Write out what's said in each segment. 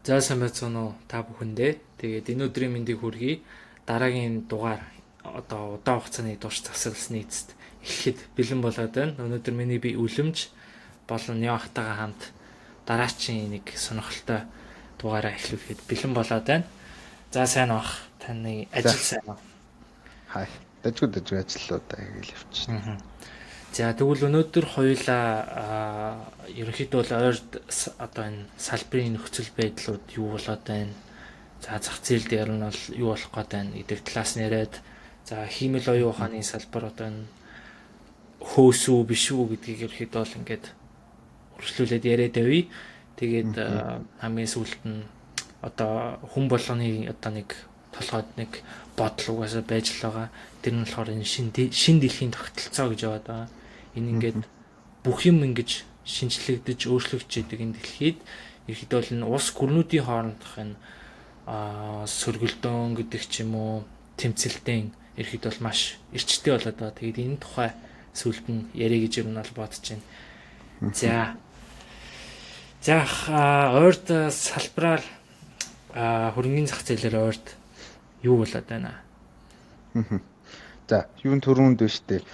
За сайн байцгаана уу та бүхэндээ. Тэгээд энэ өдрийн мэндийг хүргэе. Дараагийн дугаар одоо удаан хугацааны турш завсарласны эцэст эхлэхэд бэлэн болоод байна. Өнөөдөр миний би үлэмж болон Яахтайгаа хамт дараачийн нэг сонирхолтой дугаараа эхлүүлэхэд бэлэн болоод байна. За сайн бах. Таны ажил сайн уу? Хай. Дажгүй ажлуудаа хийгээл явчихна. За тэгвэл өнөөдөр хоёулаа ерөнхийдөө бол ойрд одоо энэ салбарын нөхцөл байдлууд юу болоод байна? За зах зээл дээр нь бол юу болох гээд байна гэдэг талаас нь яриад за хиймэл оюун ухааны салбар одоо энэ хөөс үү биш үү гэдгийг ерөнхийдөө бол ингээд үргэлжлүүлээд яриад явъя. Тэгээд хамгийн сүүлд нь одоо хүн болгоны одоо нэг толгойд нэг бодол угаасаа байж л байгаа. Тэр нь болохоор энэ шин дэлхийн тогтолцоо гэж яваад байгаа. Энэ ингээд бүх юм ингэж шинжлэгдэж өөрчлөгдөж идэг энэ дэлхийд ерөнхийдөө бол энэ улс гүрнүүдийн хоорондох энэ сөргөлдөөн гэдэг ч юм уу тэмцэлтэн ерөнхийдөө бол маш эрчтэй болоод байгаа. Тэгээд энэ тухай сүүлд нь ярих гэж юм бол бодож байна. За ойрд салбараар хөрөнгөний зах зээлээр ойрд юу болоод байна? За юун төрөнд биш үү?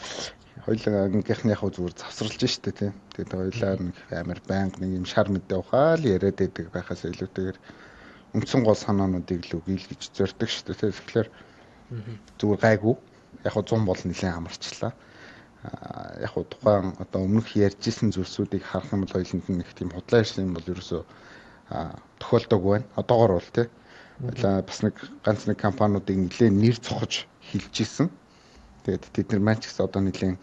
Хоёулаа ангийнхны яг зүгээр завсарлаж штэ тий. Тэгээд хоёулаа нэг амар байнга нэг юм шар мэдээ ухаал яриад байдаг байхаас илүүтэйгээр үндсэн гол санаануудыг л үгийл гэж зорддог штэ тий. Тэгэхээр зүгээр гайгүй. Яг 100 бол нэлээд амарчлаа. Яг тухайн одоо өмнөх ярьжсэн зүйлсүүдийг харах юм бол хоёуланд нэг тийм худлаа ирсэн юм бол ерөөсөө тохиолдог байна. Одоогоор бол тий. Бас нэг ганц нэг компаниудыг нэлээд нэр цохож хилж исэн. Тэгээд тэд нар маань ч гэсэн одоо нэлийн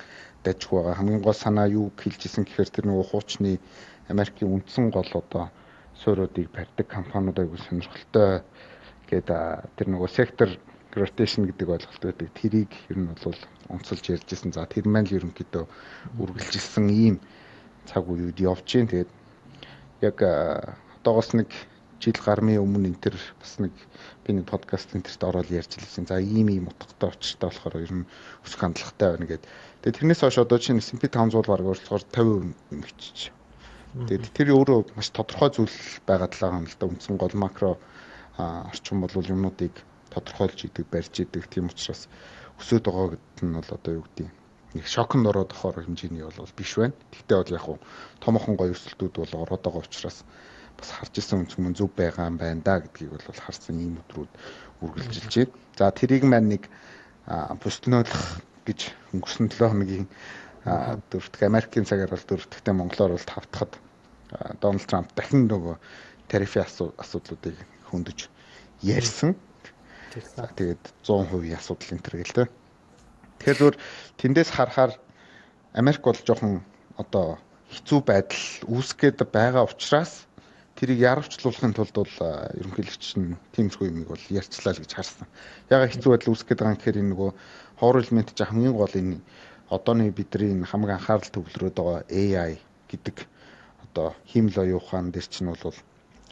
дажгүй байгаа. Хамгийн гол санаа юу хэлж исэн гэхээр тэр нөгөө хуучны Америкийн үндсэн гол одоо суурьуудыг барьдаг компаниуд аягүй сонирхолтой гэдэг тэр нөгөө сектор rotation гэдэг ойлголт байдаг. Тэрийг ер нь бол онцолж ярьж исэн. За тэр маань л ерөнхийдөө үргэлжилсэн ийм цаг үед явж гин. Тэгээд яг одоогоос нэг жил гармын өмнө энэ төр бас нэг би нэг подкаст энтерт ороод ярьж лээсэн. За ийм утгатай учиртай болохоор ер нь өсөх хандлагатай байна гэдэг. Тэгээд тэрнээс хойш одоо чинь S&P 500 баг өөрчлөгөөр 50% нэмэгдчихэж. Тэгээд тэр өөрөө маш тодорхой зүйл байгаад л байгаа юм л да. Үндсэн гол макро орчин бол юмнуудыг тодорхойлж идэг, барьж идэг. Тийм учраас өсөд байгаа гэдэг нь бол одоо юу гэдэг нэг шоконд ороод ахаар хэмжээний бол биш байна. Гэхдээ бол яг хуу томоохон гоё өсөлтүүд бол ороод байгаа учраас бас харж исэн үнцгэн зөв байгаа юм байна да гэдгийг бол харсан ийм өдрүүд үргэлжилж байна. За тэрийг маань нэг бусднуулах гэж өнгөрсөн 7 хоногийн 4-р Америкийн цагаар бол 4-р Монголоор бол 5-дахад Дональд Трамп дахин нөгөө тарифын асуудлуудыг хөндөж ярьсан. Тэгээд 100% асуудал энэ төр гэл тэ. Тэгэхээр зөв тэндээс харахаар Америк бол жоохон одоо хэцүү байдал үүсгээд байгаа учраас тэрийг яарвчлуулахын тулд бол ерөнхийлөгч нь тиймэрхүү юмыг бол ярьцлаа л гэж харсан. Ягаад хэцүү байдал үүсгээд байгаа юм гэхээр энэ нөгөө ховор элемент чинь хамгийн гол энэ одооны бидний хамгийн анхаарал төвлөрөөд байгаа AI гэдэг одоо хиймэл оюун ухаан дээр чинь бол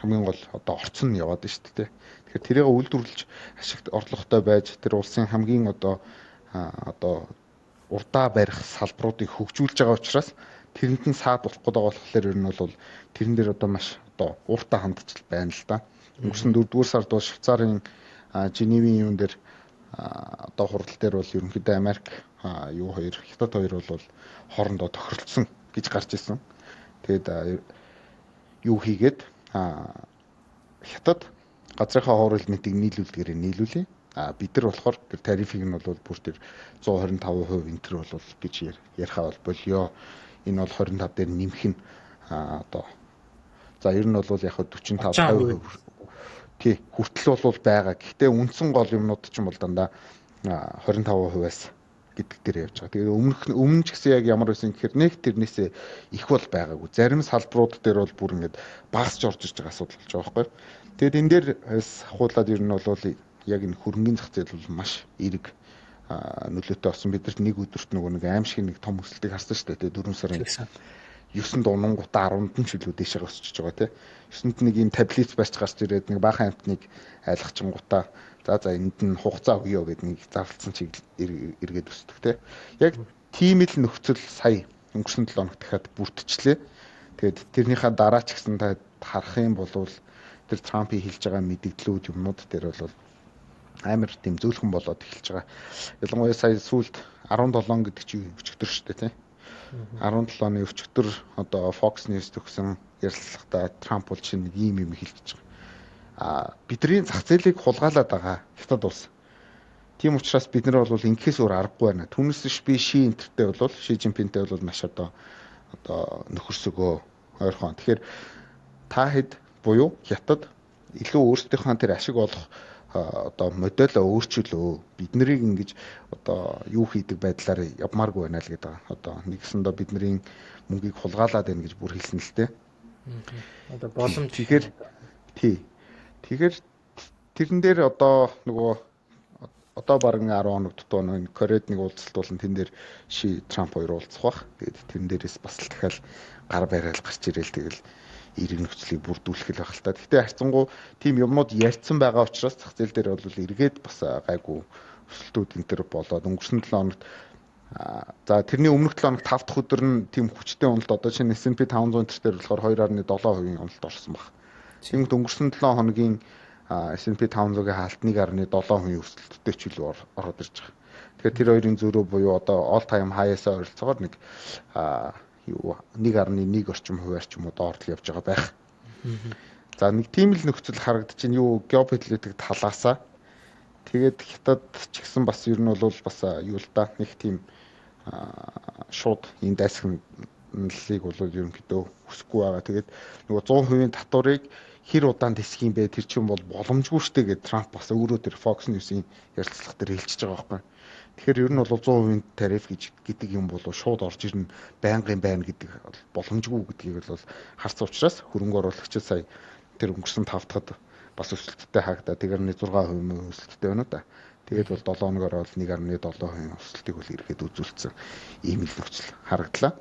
хамгийн гол одоо орцон нь яваад байна шүү дээ. Тэгэхээр тэрийг үйлдвэрлэж ашигт орлоготой байж тэр улсын хамгийн одоо урдаа барих салбаруудыг хөгжүүлж байгаа учраас тэрэнд нь саад болох гэдэг болохоор ер нь бол тэрэн дээр одоо маш одоо ууртаа хандж байна л да. Өнгөрсөн 4-р сард бол Швейцарын Женевийн юун дээр одоо хурал дээр бол ерөнхийдөө Америк Хятад хоёр бол хоорондоо тохиролцсон гэж гарч ирсэн. Тэгээд юу хийгээд Хятад газрынхаа ховор элементийг нийлүүлдгээрээ нийлүүлээ. Бид нар болохоор тэр тарифыг нь бол бүр тэр 125% энэ төр бол гэж ярихаа бол болёо. Энэ бол 25 дээр нэмэх нь одоо за ер нь бол яг 45-50% тий хүртэл бол байгаа. Гэхдээ үндсэн гол юмнууд ч юм бол дандаа 25%-аас гэдэг дээр явж байгаа. Тэгээд өмнө ч гэсэн яг ямар байсан гэхээр нэг тэрнээсээ их бол байгаагүй. Зарим салбарууд дээр бол бүр ингээд багасч орж ирж байгаа асуудал болж байгаа байхгүй. Тэгээд энэ дээр хуулаад ер нь бол яг энэ хөрөнгөний зах зээл бол маш эерэг нөлөөтэй болсон. Бидэрт нэг өдөрт нөгөө нэг аим шиг нэг том өсөлтийг харсан шүү дээ. 4 сарын 9-нд унангуудаа 10-нд нь ч илүү дэшээ өсөж байгаа тий. 9-нд нэг юм таблиц барьж гарч ирээд нэг баахан амтныг айлгачингуудаа за энд нь хугацаа өгье гэдэг нэг зарлцсан чиг эргээд өсдөг тий. Яг тийм л нөхцөл сая өнгөрсөн 7 хоног дахиад бүрдчихлээ. Тэгээд тэрнийхээ дараа ч гэсэн та харах юм бол тэр Трампын хэлж байгаа мэдээллүүд юмнууд дээр бол амар тийм зөөлхөн болоод эхэлж байгаа. Ялангуяа сая сүүлд 17 гэдэг чинь өчигдөр шүү дээ, тийм. 17 оны өчигдөр одоо Fox News төгсөн ярилцлагада Трамп бол чинь нэг ийм юм хэлж байгаа. Бидний зах зээлийг хулгайлаад байгаа хятад улс. Тийм учраас бид нар бол ингэхээс өөр аргагүй байна. Түүнээс биш би Ши Энтертэй бол Ши Жинпинтэй бол маш одоо нөхөрсөгөө ойрхон. Тэгэхээр та хэд буюу хятад илүү өөрсдийнхөө тэр ашиг олох одоо модельоо өөрчилөө. Бид нарыг ингэж одоо юу хийдэг байдлаар явмааргүй байна л гэдэг. Одоо нэгсэндээ бидний мөнгийг хулгайлаад байна гэж бүр хэлсэн л дээ. Одоо боломж. Тэгэхээр тэрэн дээр одоо нөгөө одоо бараг 10 хоног дутуу нэг Корейд нэг уулзалт болон тэн дээр Ши Трамп хоёр уулзах бах. Тэгээд тэрэн дээрээс бас л дахиад гар барайл гарч ирээл тэгэл эрэг нөхцөлийг бүрдүүлэх л байх л та. Гэхдээ харьцангуй тийм юмнууд ярьсан байгаа учраас зах зээл дээр бол эргээд бас гайгүй өсөлтүүд энэ төр болоод өнгөрсөн 7 хоногт за тэрний өмнөх 7 хоногт 5 дахь өдөр нь тийм хүчтэй уналт одоо чинь S&P 500 дээр болохоор 2.7% уналт орсон баг. Тэгмэд өнгөрсөн 7 хоногийн S&P 500-гийн хаалт 1.7% өсөлттэй ч илүү ороод ирж байгаа. Тэгэхээр тэр хоёрын зөрүү буюу одоо all time high-аас ойролцоогоор нэг 1.1 орчим хувиар ч юм уу доор л явж байгаа байх. За нэг тийм л нөхцөл харагдаж байна. Юу геополитик талаасаа тэгээд хятад ч гэсэн бас ер нь бол бас юу л да нэг тийм шууд энэ дайсагналыг бол ерөнхийдөө хүсэхгүй байгаа. Тэгээд нөгөө 100% татварыг хэр удаан тэсэх юм бэ? Тэр чинь бол боломжгүй штэ гэж Трамп бас өөрөө тэр Fox News-ийн ярилцлага дээр хэлчихэж байгаа байхгүй. Тэгэхээр ер нь бол 100% тариф гэдэг юм бол шууд орж ирнэ, байнгын байна гэдэг боломжгүй гэдгийг бол харсан учраас хөрөнгө оруулагчид сая тэр өнгөрсөн 5 дахад бас өсөлттэй хаагада 1.6% өсөлттэй байна да. Тэгээд бол 7 хоногоор бол 1.7% өсөлтийг бол эргээд үзүүлсэн ийм л нөхцөл харагдлаа.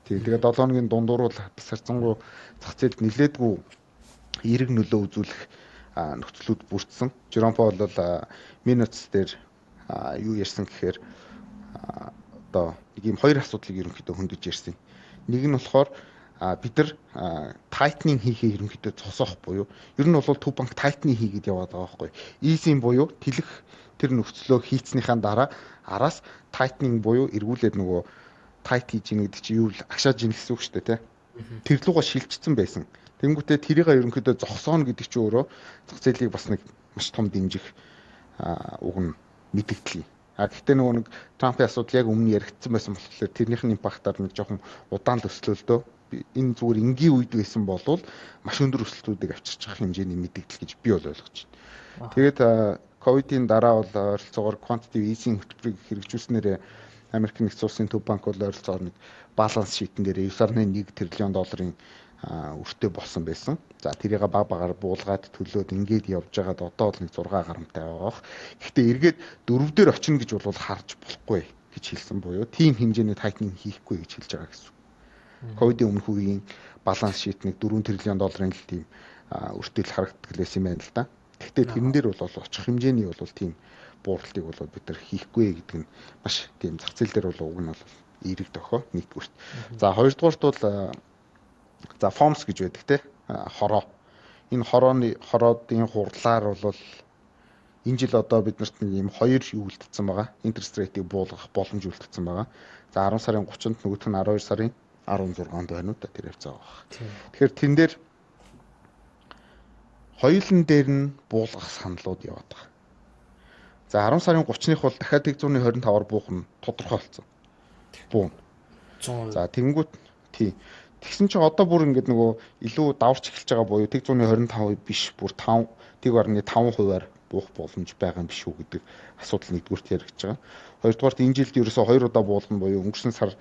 Тэгээд 7 хоногийн дундуур бол бас харцангуй зах зээлд нилээдгүй эерэг нөлөө үзүүлэх нөхцлүүд бүрдсэн. Жером Паул бол минутс дээр юу ярьсан гэхээр одоо нэг юм хоёр асуудлыг ерөнхийдөө хөндөж ярьсан. Нэг нь болохоор бид нар tightening хийхээ ерөнхийдөө цосоох буюу ер нь бол төв банк tightening хийгээд яваад байгаа байхгүй. Easing буюу тэлэх тэр нөхцлөө хийцнийхаа дараа араас tightening буюу эргүүлээд нөгөө tight хийж ийн гэдэг чинь юу л агшааж ийн гэсэн үг шүү дээ, тэ. Тэр лугаа шилжчихсэн байсан. Тэнгүүтээ тэрийг ерөнхийдөө зогсооно гэдэг чинь өөрөө зах зээлийг бас нэг маш том дэмжих уг нь мэдээлэл. Гэхдээ нөгөө нэг Трампын асуудал яг өмнө яригдсан байсан болохоор тэрнийх нь импактаар нэг жоохон удаан төслөлдөө энэ зүгээр энгийн үед байсан болвол маш өндөр өсөлтүүдийг авчирч байгаа хэмжээний мэдээлэл гэж би бол ойлгож байна. Тэгээд ковидын дараа бол ойролцоогоор quantitative easing хөтөлбөрийг хэрэгжүүлснээр Америк нэгдсэн улсын төв банк бол ойролцоогоор нэг баланс шитэн дээр 9.1 тэрбум долларын өртөө болсон байсан. За тэрийг баг багаар буулгаад төлөөд ингээд явж байгаад одоо бол нэг 6 гарамтай байгаа. Гэхдээ эргээд 4 дээр очино гэж бол харж болохгүй гэж хэлсэн буюу тийм хэмжээний tightening хийхгүй гэж хэлж байгаа гэсэн. Ковидын өмнөх үеийн баланс шит нэг 4 тэрбум долларын л тийм өртөл харагддаг лээс юм байна л да. Гэхдээ тэрэн дээр бол очих хэмжээний бол тийм бууралтыг бол бид нар хийхгүй гэдэг нь маш тийм зах зээл дээр бол уг нь бол эерэг дохоо нэгдүгürt. За хоёрдугаарт бол за FOMC гэж байдаг те хороо. Энэ хороодын хурлаар бол энэ жил одоо биднэрт нэг юм хоёр юу үлдсэн байгаа. Интерест рейтийг буулгах боломж үлдсэн байгаа. За 10 сарын 30-нд нөгөөх нь 12 сарын 16-нд байна уу та тэр явцаа байгаа. Тэгэхээр тэн дээр хоёулын дээр нь буулгах саналууд яваад байгаа. За 10 сарын 30-ных бол дахиад 125-аар буух нь тодорхой болсон. Буун. За тэнгуут тий. Тэгсэн чинь одоо бүр ингээд нөгөө илүү даварч эхэлж байгаа буюу 125 биш бүр 5.5%-аар буух боломж байгаа юм биш үү гэдэг асуудал нэгдүгürt яригдж байгаа. Хоёрдугаарт энэ жилд ерөөсө 2 удаа буулгана буюу өнгөрсөн сар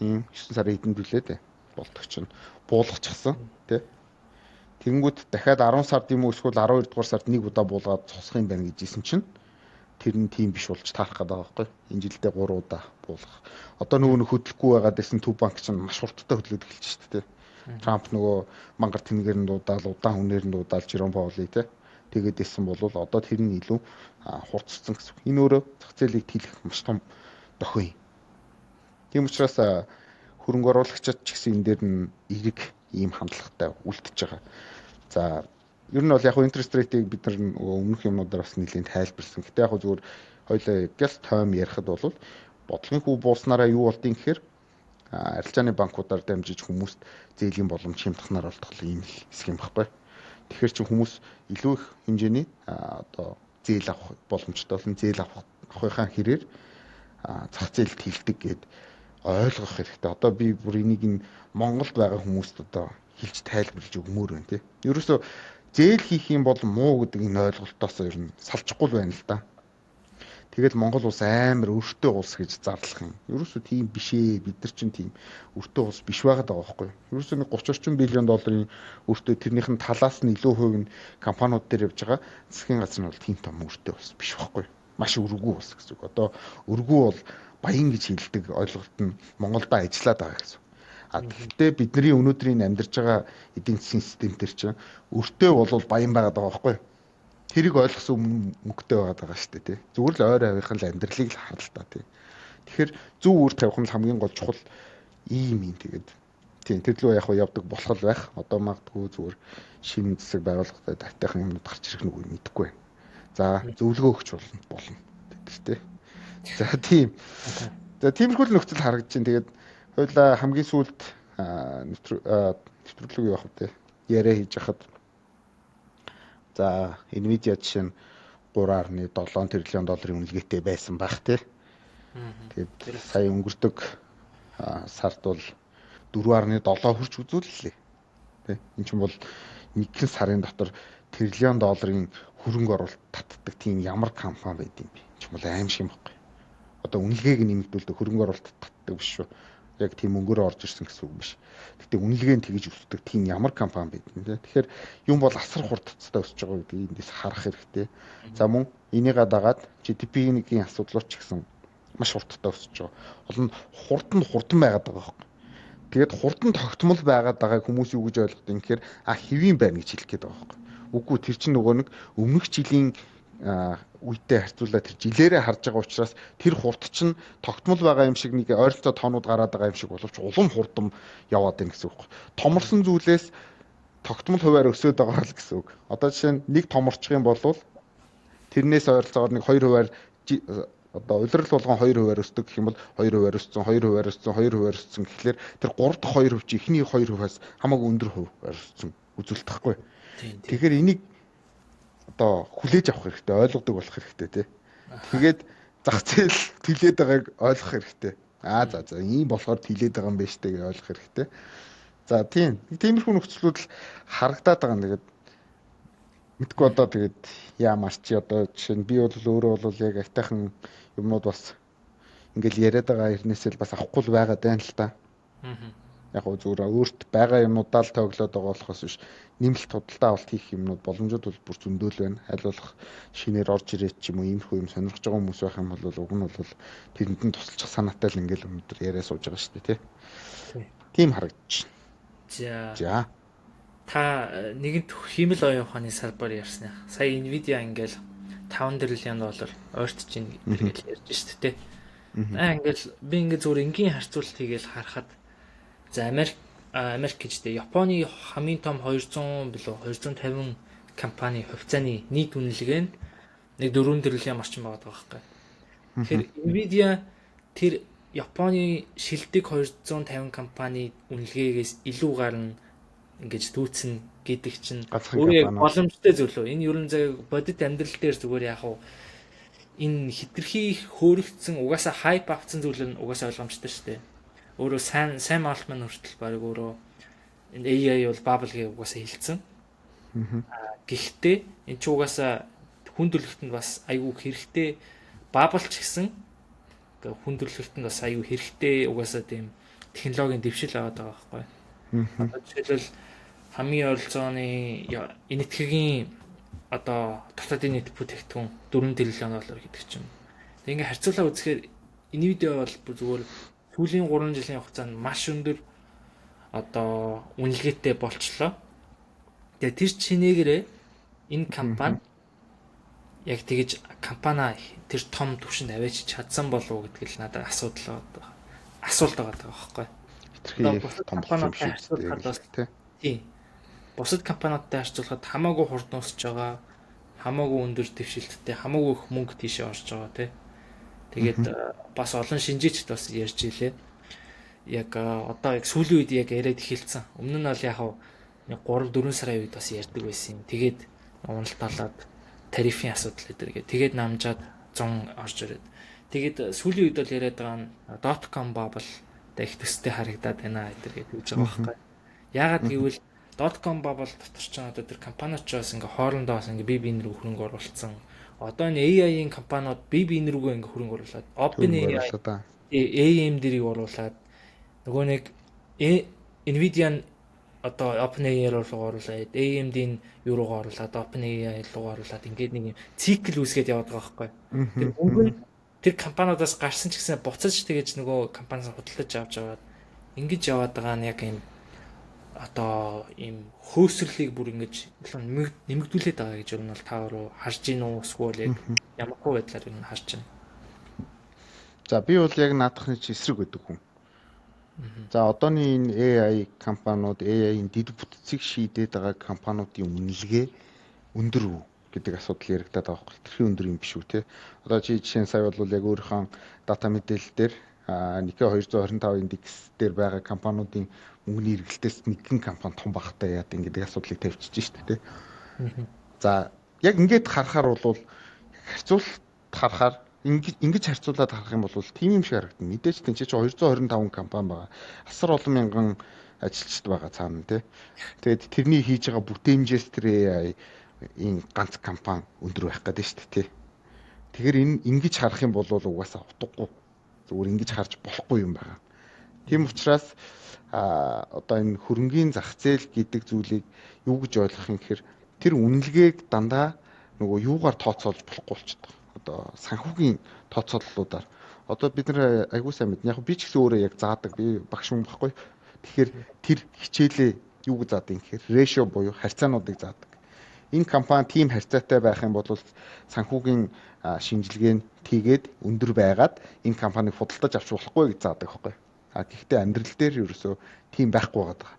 9 сарын эдэнд билээ дээ. Болдог чинь буулгачихсан тий. Тэнгүүд дахиад 10 сард юм уу эсвэл 12 дугаар сард нэг удаа буулгаад цосох юм байна гэж хэлсэн чинь тэр нь тийм биш болж таарах гэдэг байгаа байхгүй. Энэ жилдээ 3 удаа буулгах. Одоо нөгөө хөдлөхгүй байгаад байсан төв банк чинь маш хурдтай хөдлөд эхэлж шүү дээ. Трамп нөгөө мангар тэнгээр нь дуудаал, удаан хүнээр нь дуудаал Жером Паули тий. Тэгээд исэн бол одоо тэр нь илүү хурцсан гэсэн. Энэ өөрөө зах зээлийг тэлэх маш том дохио юм. Тийм учраас хөрөнгө оруулагчид ч гэсэн энэ дээр нь эрэг ийм хандлагатай үлдчихэж байгаа. За ер нь бол яг интерest rate-ийг бид нар өмнөх юмнуудаар бас нэлээд тайлбарсан. Гэтэ яг зүгээр хоёлаа гялс тойм ярихад бол бодлогын хүү бууснараа юу болдгийг гэхээр арилжааны банкудаар дамжиж хүмүүст зээлийн боломж хямдханаар олдох ийм хэсэг юм баггүй. Тэгэхээр чи хүмүүс илүү их хэмжээний одоо зээл авах боломжтой болон зээл авахынхаа хэрээр зах зээлд хилдэг гэд ойлгох хэрэгтэй. Одоо би бүр энийг нь Монголд байгаа хүмүүст одоо хэлж тайлбарлаж өгмөр байна тий. Ерөөсөө зээл хийх юм бол муу гэдэг энэ ойлголтоос ер нь салчихгүй л байна л да. Тэгэл Монгол улс амар өртөө улс гэж зарлах юм. Ерөөсөө тийм биш ээ. Бид нар чинь тийм өртөө улс биш байгаад байгаа байхгүй юу? Ерөөсөө нэг 30 орчим биллион долларын өртөө тэрнийх нь талаас нь илүү хувь нь компаниуд дээр явж байгаа. Засгийн газар нь бол тийм том өртөө улс биш байхгүй юу? Маш өргүү улс гэсэн үг. Одоо өргүү бол баян гэж хэлдэг ойлголт нь Монголда ажиллаад байгаа гэсэн. Гэхдээ бидний өнөөдрийн амьдарч байгаа эдийн засгийн систем төр чинь өртөө бол баян байгаад байгаа байхгүй юу? Тэрийг ойлгосон мөнгөтэй байгаа шүү дээ тий. Зүгээр л ойр авийнхын л амьдралыг л харал та тий. Тэгэхээр зөв үр тавих нь хамгийн гол чухал ийм юм тэгээд тий тэрлүү яг явдаг болох л байх. Одоо магадгүй зүгээр шинэ засаг байгууллагатай тавтайхан юмнууд гарч ирэх нүг мэдэхгүй байна. За зөвлөгөө өгч болно тий. За тийм. За тиймэрхүү нөхцөл харагдаж байна. Тэгээд хоёлаа хамгийн сүүлд нэвтрүүлэг явах үү яриа хийж хахад за Nvidia жишээ нь 3.7 тэрлион долларын үнэлгээтэй байсан байх тий. Тэгээд сая өнгөрдөг сард бол 4.7 хүрч үзүүллээ. Тий. Энд чинь бол нэгэн сарын дотор тэрлион долларын хөрөнгө оруулалт татдаг тийм ямар компани байд юм бэ? Энд чинь бол аим шиг юм байна. Одоо үнэлгээг нэмэгдүүлдэг хөрөнгө оруулалт татдаг биш шүү. Яг тийм мөнгөөр орж ирсэн гэсэн үг биш. Гэтэ үнэлгээ нь тэгж өсдөг тийм ямар компани байд юм те. Тэгэхээр юм бол асар хурдцтай өсөж байгаа гэдгийг эндээс харах хэрэгтэй. За мөн энийгээ дагаад GDP-ийн асуудлууд ч гэсэн маш хурдтай өсөж байгаа. Олон хурдан байгаад байгаа юм. Тэгээд хурдан тогтмол байгаад байгааг хүмүүс юу гэж ойлгох юм гэхээр хэвийн байна гэж хэлэх гээд байгаа юм. Үгүй тэр чинь нөгөө нэг өмнөх жилийн үедээ харьцуулаад тэр жилээрээ харж байгаа учраас тэр хурд чинь тогтмол байгаа юм шиг нэг ойролцоо тоонууд гараад байгаа юм шиг боловч улам хурдан яваад байна гэсэн үг. Томорсон зүйлээс тогтмол хуваар өсөд байгаа л гэсэн үг. Одоо жишээ нь нэг томорчих юм бол тэрнээс ойролцоогоор нэг 2% одоо улирал болгон 2% өсдөг гэх юм бол 2% өссөн, 2% өссөн, 2% өссөн гэхлээр тэр 3 дахь 2% чи эхний 2%-аас хамаагүй өндөр хувь өссөн үзүүлдэхгүй. Тэгэхээр энийг одоо хүлээж авах хэрэгтэй, ойлгодог болох хэрэгтэй тий. Тэгээд зах зээл тэлээд байгааг ойлгох хэрэгтэй. За ийм болохоор тэлээд байгаа юм байна штэ гэж ойлгох хэрэгтэй. За тийм. Тиймэрхүү нөхцлүүд л харагдаад байгаа юм. Тэгээд мэдгүй одоо тэгээд яамаар чи одоо жишээ нь би бол өөрөө бол яг айтайхан юмнууд бас ингээл яриад байгаа хэрнээсээ л бас авахгүй л байгаад байна л та. Яг зүгээр өөрт байгаа юмнуудаа л тоглоод байгаа болохоос биш нэмэлт худалдаа авалт хийх юмнууд боломжууд бол бүр зөндөөл байна. Аль болох шинээр орж ирээд ч юм уу иймэрхүү юм сонирхож байгаа хүмүүс байх юм бол уг нь бол тэрэнд нь тусалчих санаатай л ингээл өнөдөр яриа сууж байгаа шүү дээ тий. Тийм харагдаж байна. За. Та нэгэнт хиймэл оюун ухааны салбар ярьсан. Сая Nvidia ингээл 5 тэрлион доллар ойртож ийн гэж ярьж шүү дээ. Ингээл би ингээ зүгээр энгийн харьцуулалт хийгээл харахад за Америк гэжтэй Японы хамгийн том 200 билүү 250 компани хувьцааны нийт үнэлгээ нь нэг 4 тэрлион орчим байгаа байхгүй. Тэгэхээр Nvidia тэр Японы шилдэг 250 компани үнэлгээгээс илүү гарна ингэж дүүцэн гэдэг чинь өөрөө боломжтой зөвлөө. Энэ ерөн зэрэг бодит амьдрал дээр зүгээр яг уу энэ хитрхи хөөрөгдсөн угаасаа хайп авцсан зүйл нь угаасаа ойлгомжтой шүү дээ. Өөрөө сайн Altman хүртэл баг өөрөө энэ AI бол bubble гэж угаасаа хэлсэн. Гэхдээ энэ ч угаасаа хүн төрөлхтөнд бас айгүй хэрэгтэй bubble ч гэсэн хүн төрөлхтөнд бас айгүй хэрэгтэй угаасаа тийм технологийн дэвшил аваад байгаа байхгүй. Жишээлбэл хамгийн ойролцооны энэтхэгийн одоо дотоодын нийт бүтээгдэхүүн 4 тэрлион доллар гэдэг чинь. Тэг ингээ харьцуулаа үзэхээр Nvidia бол зүгээр сүүлийн 3 жилийн хугацаанд маш өндөр одоо үнэлгээтэй болчлоо. Тэгээ тэр чинээгээрээ энэ компани яг тэгэж компани тэр том түвшинд аваач чадсан болов уу гэдэг л надад асуулт байгаа байхгүй. Хитрхи том болсон юм шиг тийм. бусад компаниудтай харьцуулахад хамаагүй хурдан өсөж байгаа, хамаагүй өндөр дэвшилттэй, хамаагүй их мөнгө тийшээ орж байгаа тий. Тэгээд бас олон шинжээчд бас ярьж илээ. Яг одоо яг сүүлийн үед яг яриад эхэлсэн. Өмнө нь бол яг 3-4 сарын үед бас ярьдаг байсан юм. Тэгээд уналтаалаад тарифын асуудал гэдэг. Тэгээд намжаад 100 орж ирээд. Тэгээд сүүлийн үед бол яриад байгаа нь .com bubble их төстэй харагдаад байна гэдэг гэж байгаа байхгүй. Яагаад гэвэл .com bubble дотор ч одоо тэр компаниуд ч бас ингээ хоорондоо бас ингээ бие биенэр хөрөнгө оруулсан. Одоо энэ AI-ийн компаниуд бие биенэрүүгээ ингээ хөрөнгө оруулаад OpenAI AMD-ийг оруулаад нөгөө нэг Nvidia нь одоо OpenAI руу оруулаад AMD-ийн юу руу оруулаад OpenAI руу оруулаад ингээд нэг цикл үүсгээд яваад байгаа байхгүй. Тэр мөнгө нь тэр компаниудаас гарсан ч гэсэн буцаж тэгэж нөгөө компаниас худалдаж авч аваад ингэж яваад байгаа нь яг юм одоо ийм хөөсрлийг бүр ингэж нэмэгдүүлээд байгаа гэж юу нь бол та өөрөө харж гин үү эсвэл яг ямар хөө байдлаар юу харж байна. За би бол яг наадахны чи эсрэг гэдэг хүн. За одооний энэ AI компаниуд AI-ийн дэд бүтцийг шийдээд байгаа компаниудын үнэлгээ өндөр үү гэдэг асуудал яригадаад байгаа байхгүй. Тэрхүү өндөр юм биш үү те. Одоо чи жишээ нь сая бол яг өөрийнхөө дата мэдээлэл дээр Nikkei 225 индекс дээр байгаа компаниудын мөнгөний эргэлтээс нэгэн компани том багтай яад ингэдэг асуудлыг тавьчихж штэ те. За яг ингээд харахаар бол харьцуулалт харахаар ингэж харьцуулаад харах юм бол тийм юм шиг харагдана. Мэдээж тийм чи 225 компани байгаа. Асар олон мянган ажилчид байгаа цаана тий. Тэгээд тэрний хийж байгаа бүтээмжээс тэр AI энэ ганц компани өндөр байх гэдэг шүү дээ тий. Тэгэхээр энэ ингэж харах юм бол угаасаа утгагүй. Зүгээр ингэж харж болохгүй юм байна. Тийм учраас одоо энэ хөрөнгийн зах зээл гэдэг зүйлийг юу гэж ойлгох юм гэхээр тэр үнэлгээг дандаа нөгөө юугаар тооцоолж болохгүй болчихдог. Одоо санхүүгийн тооцооллуудаар одоо бид нар айгуу сайн мэднэ. Яг би ч гэсэн өөрөө яг заадаг. Би багш юм баггүй. Тэгэхээр тэр хичээлээ юу гэж заадаг юм гэхээр ratio буюу харьцаануудыг заадаг. Энэ компани тийм харьцаатай байх юм бол санхүүгийн шинжилгээ нь тийгээд өндөр байгаад энэ компанийг худалдаж авч болохгүй гэж заадаг байхгүй. Гэхдээ амьдрал дээр ерөөсөө тийм байхгүй байгаа.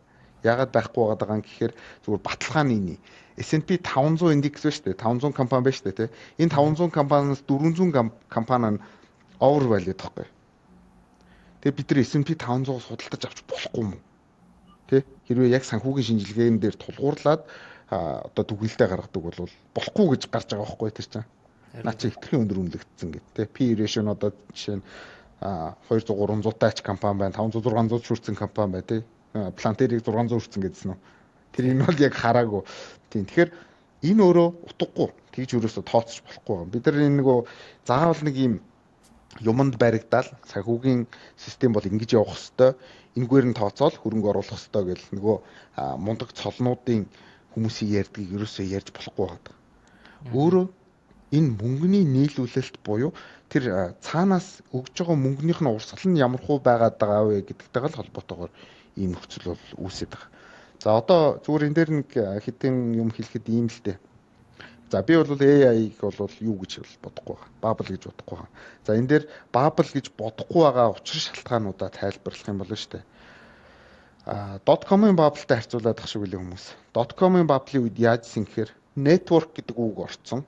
Яагаад байхгүй байгаа юм гэхээр зүгээр баталгааны нэ. S&P 500 индекс ба шүү дээ. 500 компани ба шүү дээ, тий. Энэ 500 компаниас 400 компани нь over value тахгүй. Тэгээ бид нар S&P 500-аас худалдаж авч болохгүй юм. Тий? Хэрвээ яг санхүүгийн шинжилгээнд дээр тулгуурлаад одоо дүгнэлтээ гаргадаг бол болохгүй гэж гарч байгаа байхгүй тэр чинь. Наа чи ихтгэн өндөр үнэлэгдсэн гэдэг, тий. P ratio нь одоо жишээ нь 200 300 таач компани байна, 500 600 хүрсэн компани бай, тий. Плантерийг 600 хүрсэн гэдсэн үү. Тэр энэ бол яг хараагүй. Тийм. Тэгэхээр энэ өөрөө утгагүй. Тэгж өөрөөсөө тооцож болохгүй юм. Бид нар энэ нөгөө заавал нэг юм юмд баригдаал санхүүгийн систем бол ингэж явах хэвээр энэгээр нь тооцоол хөрөнгө оруулах хэвээр гэл нөгөө мундаг цолнуудын хүмүүсийн ярьдгийг ерөөсөө ярьж болохгүй байдаг. Өөрөө энэ мөнгөний нийлүүлэлт буюу тэр цаанаас өгж байгаа мөнгөнийх нь урсгал нь ямар хуу байгаад байгаа вэ гэдэгтэйг л холбоотойгоор ийм нөхцөл бол үүсэж байгаа. За одоо зүгээр энэ дээр нэг хэдийн юм хэлэхэд ийм л дээ. За би бол AI-г бол юу гэж бодохгүй байгаа. Bubble гэж бодохгүй байгаа. За энэ дээр bubble гэж бодохгүй байгаа учир шалтгаануудаа тайлбарлах юм болно шүү дээ. .com-ын bubble-тай харьцуулаад ах шиг үлээ хүмүүс. .com-ын bubble-ийн үед яажсэн гэхээр network гэдэг үг орцсон.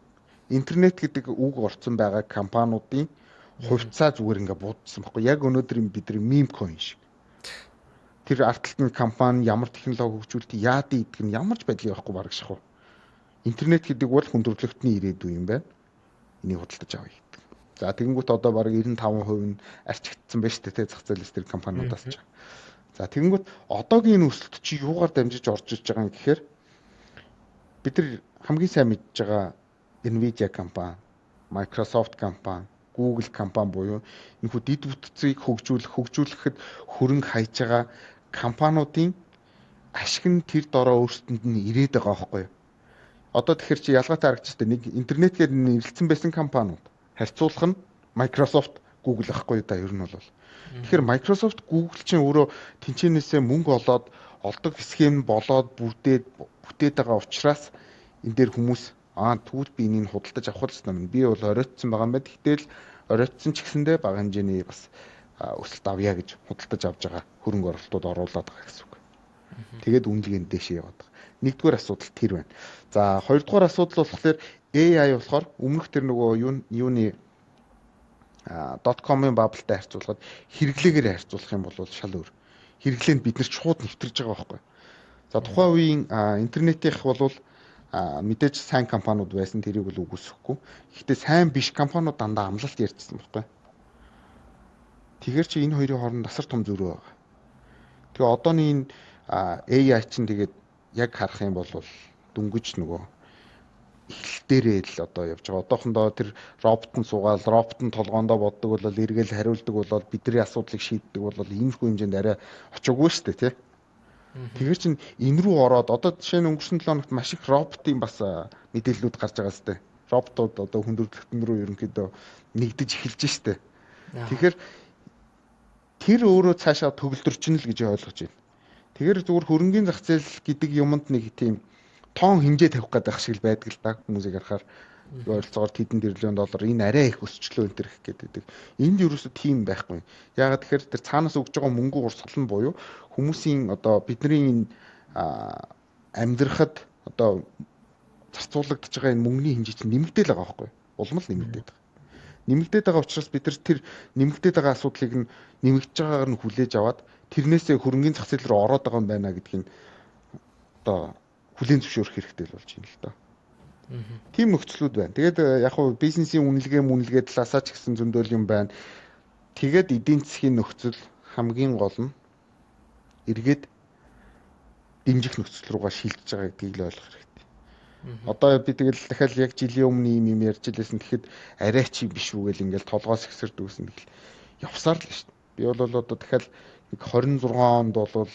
Интернет гэдэг үг орцсон байгаа компаниудын хувьцаа зүгээр ингээ буудсан байхгүй. Яг өнөөдөр бидний meme coin шиг. Тэр арталтын компани ямар технологи хөгжүүлэлт яад идэх нь ямар ч байдлын явахгүй бараг шахав. Интернет гэдэг бол хүндрэлтний ирээдүй юм байна. Энийг худалдаж авъя гэдэг. За тэгэнгүүт одоо бараг 95% нь арчигдсан байна шүү дээ зах зээлээс тэр компаниудаас ч. За тэгэнгүүт одоогийн нөхцөлд чи юугаар дамжиж орж иж байгаа юм гэхээр бид нар хамгийн сайн мэдж байгаа Nvidia компани, Microsoft компани, Google компани буюу энэхүү дэд бүтцийг хөгжүүлэхэд хөрөнгө хайж байгаа компаниудын ашиг нь тэр дороо өөрсдөнд нь ирээд байгаа байхгүй юу? Одоо тэгэхээр чи ялгаатай харагдчих дээ. Нэг интернетээр нэрлэлсэн байсан компаниуд харьцуулах нь Microsoft, Google ахгүй юу да ер нь бол. Тэгэхээр Microsoft, Google чинь өөрөө тэнцэнээсээ мөнгө олоод олдог схем болоод бүтээд байгаа учраас энэ дээр хүмүүс тэгвэл би энийг худалдаж авах хэрэгтэй юм. Би бол оройтсон байгаа юм байна. Гэтэл оройтсон ч гэсэндээ бага хэмжээний бас өсөлт авъя гэж худалдаж авж байгаа хөрөнгө оруулалтууд оруулаад байгаа гэсэн үг. Тэгээд үнэлгээнд дэшээ яваад байгаа. Нэгдүгээр асуудал тэр байна. За хоёрдугаар асуудал болохоор AI болохоор өмнөх тэр нөгөө юуны .com-ын бабалтай харьцуулахад хэрэглээгээр харьцуулах юм бол шал өөр. Хэрэглээнд бид нар шууд нэвтэрж байгаа байхгүй. За тухайн үеийн интернетийнх бол мэдээж сайн компаниуд байсан, тэрийг бол үгүйсэхгүй. Гэхдээ сайн биш компаниуд дандаа амлалт ярьжсэн байхгүй. Тэгэхээр чи энэ хоёрын хооронд асар том зөрүү байгаа. Тэгээ одооны энэ AI чинь тэгээд яг харах юм бол дөнгөж нөгөө эхлэлдээрээ л одоо явж байгаа. Одоохондоо тэр робот нь суугаал, робот нь толгоондоо боддог бол эргээл хариулдаг бол бидний асуудлыг шийддэг бол иймэрхүү хэмжээнд арай очоогүй шүү дээ, тий. Тэгэхээр чин энэ рүү ороод одоо жишээ нь өнгөрсөн 7 хоногт маш их роботын бас мэдээллүүд гарч байгаа сте. Роботууд одоо хүндрэлтэн рүү ерөнхийдөө нэгдэж эхэлж штэ. Тэгэхээр тэр өөрөө цаашаа төгөлдөрчин л гэж ойлгож байна. Тэгэхээр зүгээр хөрөнгөний зах зээл гэдэг юмд нэг тийм тоон хэмжээ тавих гэдэг ах шиг л байдаг л да. Хүмүүсийг харахаар ойролцоогоор тэдэн тэрлион доллар энэ арай их өсчлөө энэ төр их гэдэг. Энд ерөөсө тийм байхгүй. Ягаад тэгэхээр тэр цаанаас өгж байгаа мөнгө урсгал нь буюу хүмүүсийн одоо бидний энэ амьдрахад одоо зарцуулагдж байгаа энэ мөнгөний хэмжээ чинь нэмэгдээл байгаа байхгүй. Улам л нэмэгдээд байгаа. Нэмэгдээд байгаа учраас бид нар тэр нэмэгдээд байгаа асуудлыг нь нэмэгдэж байгаагаар нь хүлээж аваад тэрнээсээ хөрөнгөний зах зээл рүү ороод байгаа юм байна гэдгийг одоо хүлээн зөвшөөрөх хэрэгтэй л болж байна л доо. Тийм нөхцлүүд байна. Тэгээд яг хуу бизнесийн үнэлгээ талаасаа ч гэсэн зөндөл юм байна. Тэгээд эдийн засгийн нөхцөл хамгийн гол нь эргээд дэмжих нөхцөл рүүгээ шилжиж байгаа гэдгийг л ойлгох хэрэгтэй. Одоо би тэгэл дахиад яг жилийн өмнө юм ярьж илээсэн. Тэгэхэд арай чи биш үү гэл ингээл толгоос ихсэрдүүсэн гэл явсаар л шүү дээ. Би бол одоо дахиад 26 онд бол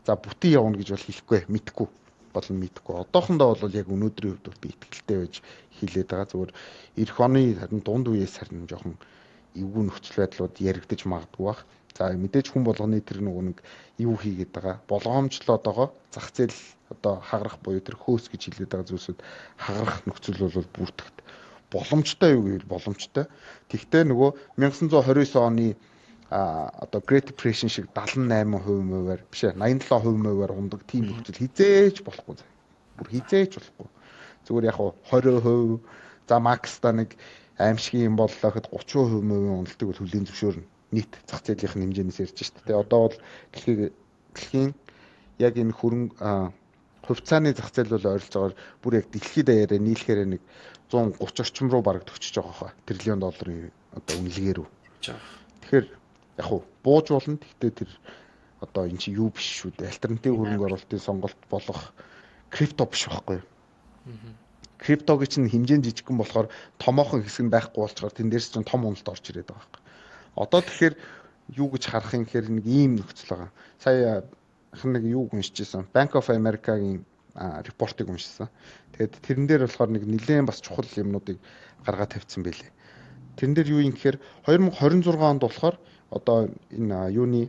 за бүтэн явна гэж бол хэлэхгүй мэдэхгүй. Болон мэдхгүй. Одоохондоо бол яг өнөөдрийн хувьд би итгэлтэй байж хэлээд байгаа. Зүгээр эх оны харин дунд үеэс харин жоохон эвгүй нөхцөл байдлууд яригдаж магадгүй бах. За мэдээж хүн болгоны тэр нэг юу хийгээд байгаа. Болгоомжлоод байгаа. Зах зээл одоо хагарах буюу тэр хөөс гэж хэлээд байгаа зүйлсүүд хагарах нөхцөл бол бүртгэд боломжтой юу гэвэл боломжтой. Тэгвэл нөгөө 1929 оны одоо Great Depression шиг 78%-аар биш ээ 87%-аар ундаг тийм нөхцөл хизээч болохгүй. Бүр хизээч болохгүй. Зүгээр яг 20% за макста нэг аимшиг юм боллоо гэхэд 30% уналтыг бол хүлээн зөвшөөрнө. Нийт зах зээлийн хэмжээнээс ярьж шүү дээ. Одоо бол дэлхийн яг энэ хувьцааны зах зээл бол ойролцоогоор бүр яг дэлхийд даяараа нийлэхээр нэг 130 орчим руу бараг төгсөж байгаа хаа. Тэрлион долларын одоо үнэлгээ рүү. Тэгэхээр яг уу бууж болно. Гэхдээ тэр одоо эн чи юу биш шүү дээ. Альтернатив хөрөнгө оруулалтын сонголт болох крипто биш байхгүй юу? Криптогийн чинь хэмжээнд жижигхэн болохоор томоохон хэсэг нь байхгүй болчоор тэн дээрс чинь том уналт орж ирээд байгаа байхгүй. Одоо тэгэхээр юу гэж харах юм гэхээр нэг ийм нөхцөл байгаа. Сая нэг юу уншижсэн. Bank of America-гийн репортыг уншсан. Тэгээд тэрэн дээр болохоор нэг нэлээд бас чухал юмнуудыг гаргаад тавьсан байлээ. Тэрэн дээр юу юм гэхээр 2026 онд болохоор одоо энэ юуны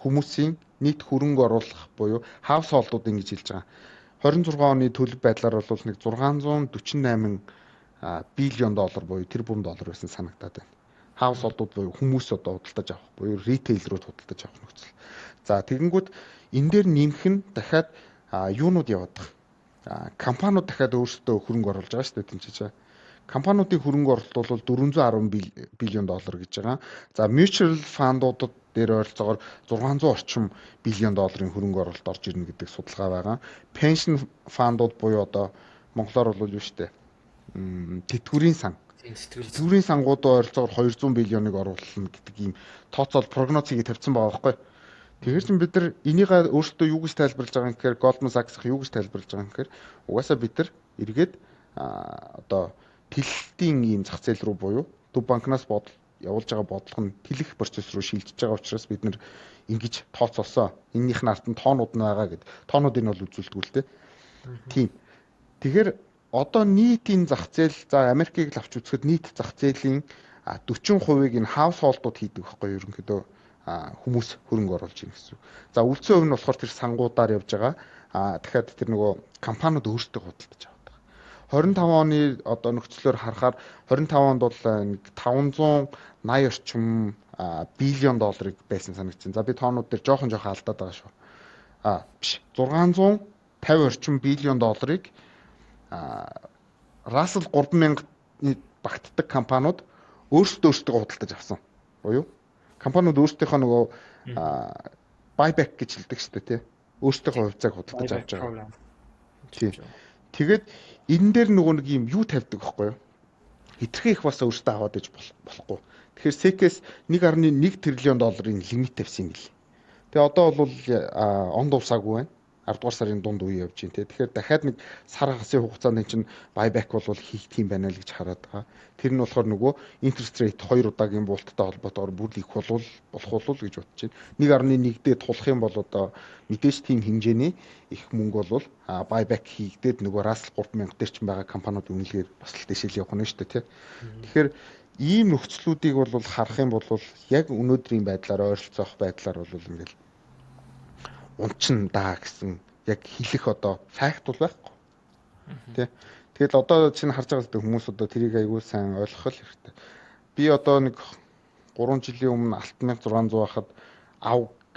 хүмүүсийн нийт хөрөнгө оруулах буюу household-ууд ингэж хэлж байгаа. 26 оны төлөв байдлаар бол нэг 648 биллион доллар буюу тэрбум доллар байсан санагдаад байна. Household-ууд буюу хүмүүс одоо худалдаж авах буюу ритейлерүүд худалдаж авах нөхцөл. За тэгэнгүүт энэ дээр нэмэх нь дахиад юунууд яваад байгаа. Компаниуд дахиад өөрсдөө хөрөнгө оруулж байгаа шүү дээ тэнцэж. Компаниудын хөрөнгө оруулалт бол 410 биллион доллар гэж байгаа. За mutual fund-уудад дээр ойролцоогоор 600 орчим биллион долларын хөрөнгө оруулалт орж ирнэ гэдэг судалгаа байгаа. Pension fund-ууд буюу одоо монголоор бол юу штэ тэтгэврийн сан. Тэтгэврийн сангууд ойролцоогоор 200 биллионыг оруулна гэдэг ийм тооцоол прогнозыг тавьсан байгаа байхгүй. Тэгэхээр чинь бид нар энийгээ өөрсдөө юу гэж тайлбарлаж байгаа юм гэхээр Goldman Sachs юу гэж тайлбарлаж байгаа юм гэхээр угаасаа бид нар эргээд одоо тэлэлтийн ийм зах зээл рүү буюу төв банкнаас явуулж байгаа бодлого нь тэлэх процесс руу шилжиж байгаа учраас бид нар ингэж тооцоолсон. Эннийх нь ард нь тоонууд нь байгаа гэд. Тоонуудыг нь бол үзүүлдэг л дээ. Тийм. Тэгэхээр одоо нийтийн зах зээл за Америкийг л авч үзэхэд нийт зах зээлийн 40%-ийг энэ household-ууд хийдэг байхгүй ерөнхийдөө хүмүүс хөрөнгө оруулж байна гэсэн. За үлдсэн хувь нь болохоор тэр сангуудаар явж байгаа. Дахиад тэр нөгөө компаниуд өөрсдөө худалдаж авдаг. 25 оны одоо нөхцлөөр харахаар 25 онд бол нэг 580 80 орчим биллион долларыг байсан санагдчихэв. За би тоонууд дээр жоохон алдаад байгаа шүү. Биш. 650 орчим биллион долларыг Russell 3000-ны багтдаг компаниуд өөрсдөө худалдаж авсан. Буюу компаниуд өөрсдийнхөө нөгөө buyback гэж хэлдэг шүү дээ, тий. Өөрсдийнхөө хувьцааг худалдаж авч байгаа. Тий. Тэгээд энэ дээр нөгөө нэг юм юу тавьдаг байхгүй юу? Хитрхи их бас өөртөө аваад иж болохгүй. Тэгэхээр SEC-ээс 1.1 триллион долларын лимит тавьсан юм бэл. Тэгээ одоо бол он дуусаагүй байна. 10 дугаар сарын дунд үе явж байна. Тэгэхээр дахиад нэг сар хасын хугацаанд энэ чинь buyback бол хийх юм байна л гэж хараад байгаа. Тэр нь болохоор нөгөө interest rate 2 удаагийн буулттай холбоотойгоор бүр их болох гэж бодож байна. 1.1 дээд тулах юм бол одоо мэдээж тийм хэмжээний их мөнгө бол buyback хийгдээд нөгөө Russell 3000 дээр ч байгаа компаниуд үнэлгээр бас л дэшэл явах нь шүү дээ, тий. Тэгэхээр ийм нөхцлүүдийг бол харах юм бол яг өнөөдрийн байдлаар ойролцоох байдлаар бол ингээл унчин даа гэсэн яг хэлэх одоо факт бол байхгүй. Тэ. Тэгэл одоо чинь харж байгаа хүмүүс одоо тэрийг аягүй сайн ойлгох хэрэгтэй. Би одоо нэг 3 жилийн өмнө 8600 хахад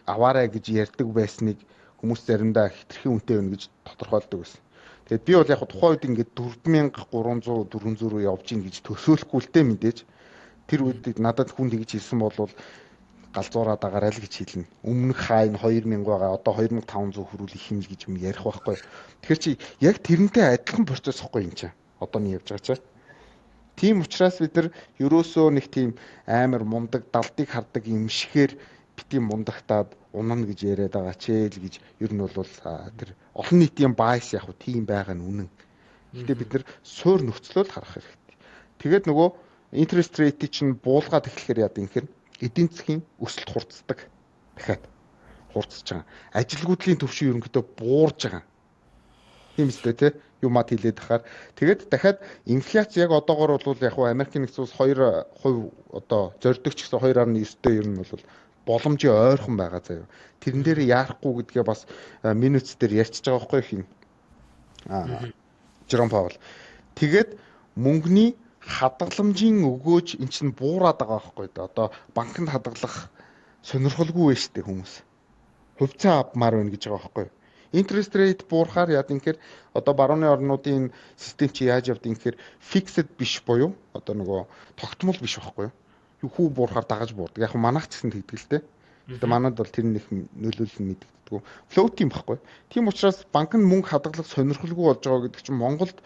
аваарай гэж ярьдаг байсныг хүмүүс заримдаа хитрхи үнэтэй байна гэж тодорхойлдог байсан. Тэгээд би бол яг тухайн үед ингээд 4300 400 руу явж ийн гэж төсөөлөхгүй л дээ мэдээж. Тэр үед надад хүн тэгж хэлсэн бол галзуураад агараа л гэж хэлнэ. Өмнөх хайн 2000 байгаа одоо 2500 хүрүүлэх юм гэж юм ярих байхгүй. Тэгэхээр чи яг тэрнтэй адилхан процесс ихгүй юм чинь. Одооний явж байгаа чинь. Тийм учраас бид нар ерөөсөө нэг тийм амар мундаг далдыг хардаг юм шигээр бити мундагтаад унана гэж яриад байгаа ч л гэж ер нь бол тэр олон нийтийн байс яг хөө тийм байгаа нь үнэн. Гэхдээ бид нар суур нөхцлөөл харах хэрэгтэй. Тэгээд нөгөө interest rate чинь буулгаад эхлэхээр яа гэхээр эдийн засгийн өсөлт хурцдаг. Дахиад хурцж байгаа. Ажилгүйдлийн төвшин ерөнхийдөө буурж байгаа. Тийм үстэй тий. Юмад хилээд тахаар тэгээд дахиад инфляц яг одоогоор бол яг хуу Америкийн нэгдсэн улс 2% одоо зордогч гэсэн 2.9-тэй ер нь бол боломжийн ойрхон байгаа заяа. Тэрэн дээр яарахгүй гэдгээ бас минутс дээр ярьчихж байгаа байхгүй хин. Жером Паул. Тэгээд мөнгөний хадгаламжийн өгөөж эн чинь буураад байгаа байхгүй да. Одоо банкнд хадгалах сонирхолгүй байж тээ хүмүүс. Хувьцаа авмаар байна гэж байгаа байхгүй. Interest rate буурахаар яа гэхээр одоо барууны орнуудын систем чи яаж явдгийг гэхээр fixed биш буюу одоо нөгөө тогтмол биш байхгүй юу? Хүү буурахаар дагаж буурдаг. Яг манайх ч гэсэн тэгдэг л дээ. Тэгээ манайд бол тэр нэг нөлөөлөл мэддэггүй. Float юм байхгүй. Тийм учраас банк нь мөнгө хадгалах сонирхолгүй болж байгаа гэдэг чинь Монголд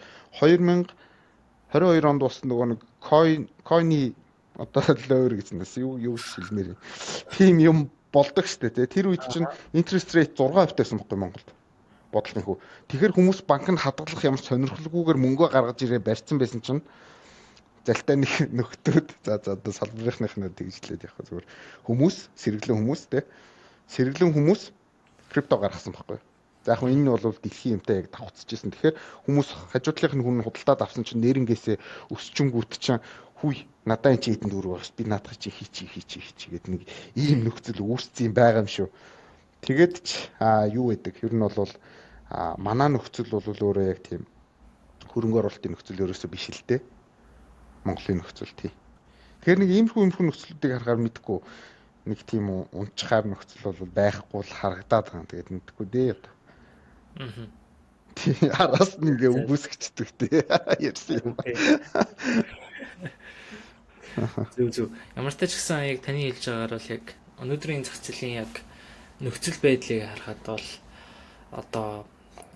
2022 онд бас нөгөө нэг coin-ы одоо лойр гэж нэс юу шилмээр. Тийм юм болдог штэ тий. Тэр үед чинь interest rate 6% байсан байхгүй Монголд. Бодлын хүү. Тэгэхээр хүмүүс банк нь хадгалах ямар сонирхолгүйгээр мөнгөө гаргаж ирээ барьсан байсан чинь залтай нэг нөхдөөд за одоо салбарынхныг тэгжлээд явах зүгээр хүмүүс сэргэлэн хүмүүс тий. Сэргэлэн хүмүүс крипто гаргасан байхгүй. За яг энэ нь бол дэлхийн юмтай яг давхцчихсэн. Тэгэхээр хүмүүс хажуудлынх нь хүн худалдаад авсан чинь нэрнгээсээ өсчөнгүүт чинь хүй надаа энэ чи хэдэн дөрөв багс би наадах чи хийчи гэдэг нэг ийм нөхцөл үүссэн юм байгаа юм шүү. Тэгээд ч юу гэдэг ер нь бол манай нөхцөл бол өөрөө яг тийм хөрөнгө оруулалтын нөхцөл ерөөсөө биш л дээ. Монголын нөхцөл тий. Тэгэхээр нэг иймэрхүү нөхцлүүдийг харахаар мэдгүй нэг тийм унчхаар нөхцөл бол байхгүй л харагдаад байгаа. Тэгээд мэдгүй дээ. Тий араас нэг үгүйсгчдэг тий. Ярьсан юм. Зүг. Ямар ч гэсэн яг таны хэлж байгаагаар бол яг өнөөдрийн зах зээлийн яг нөхцөл байдлыг харахад бол одоо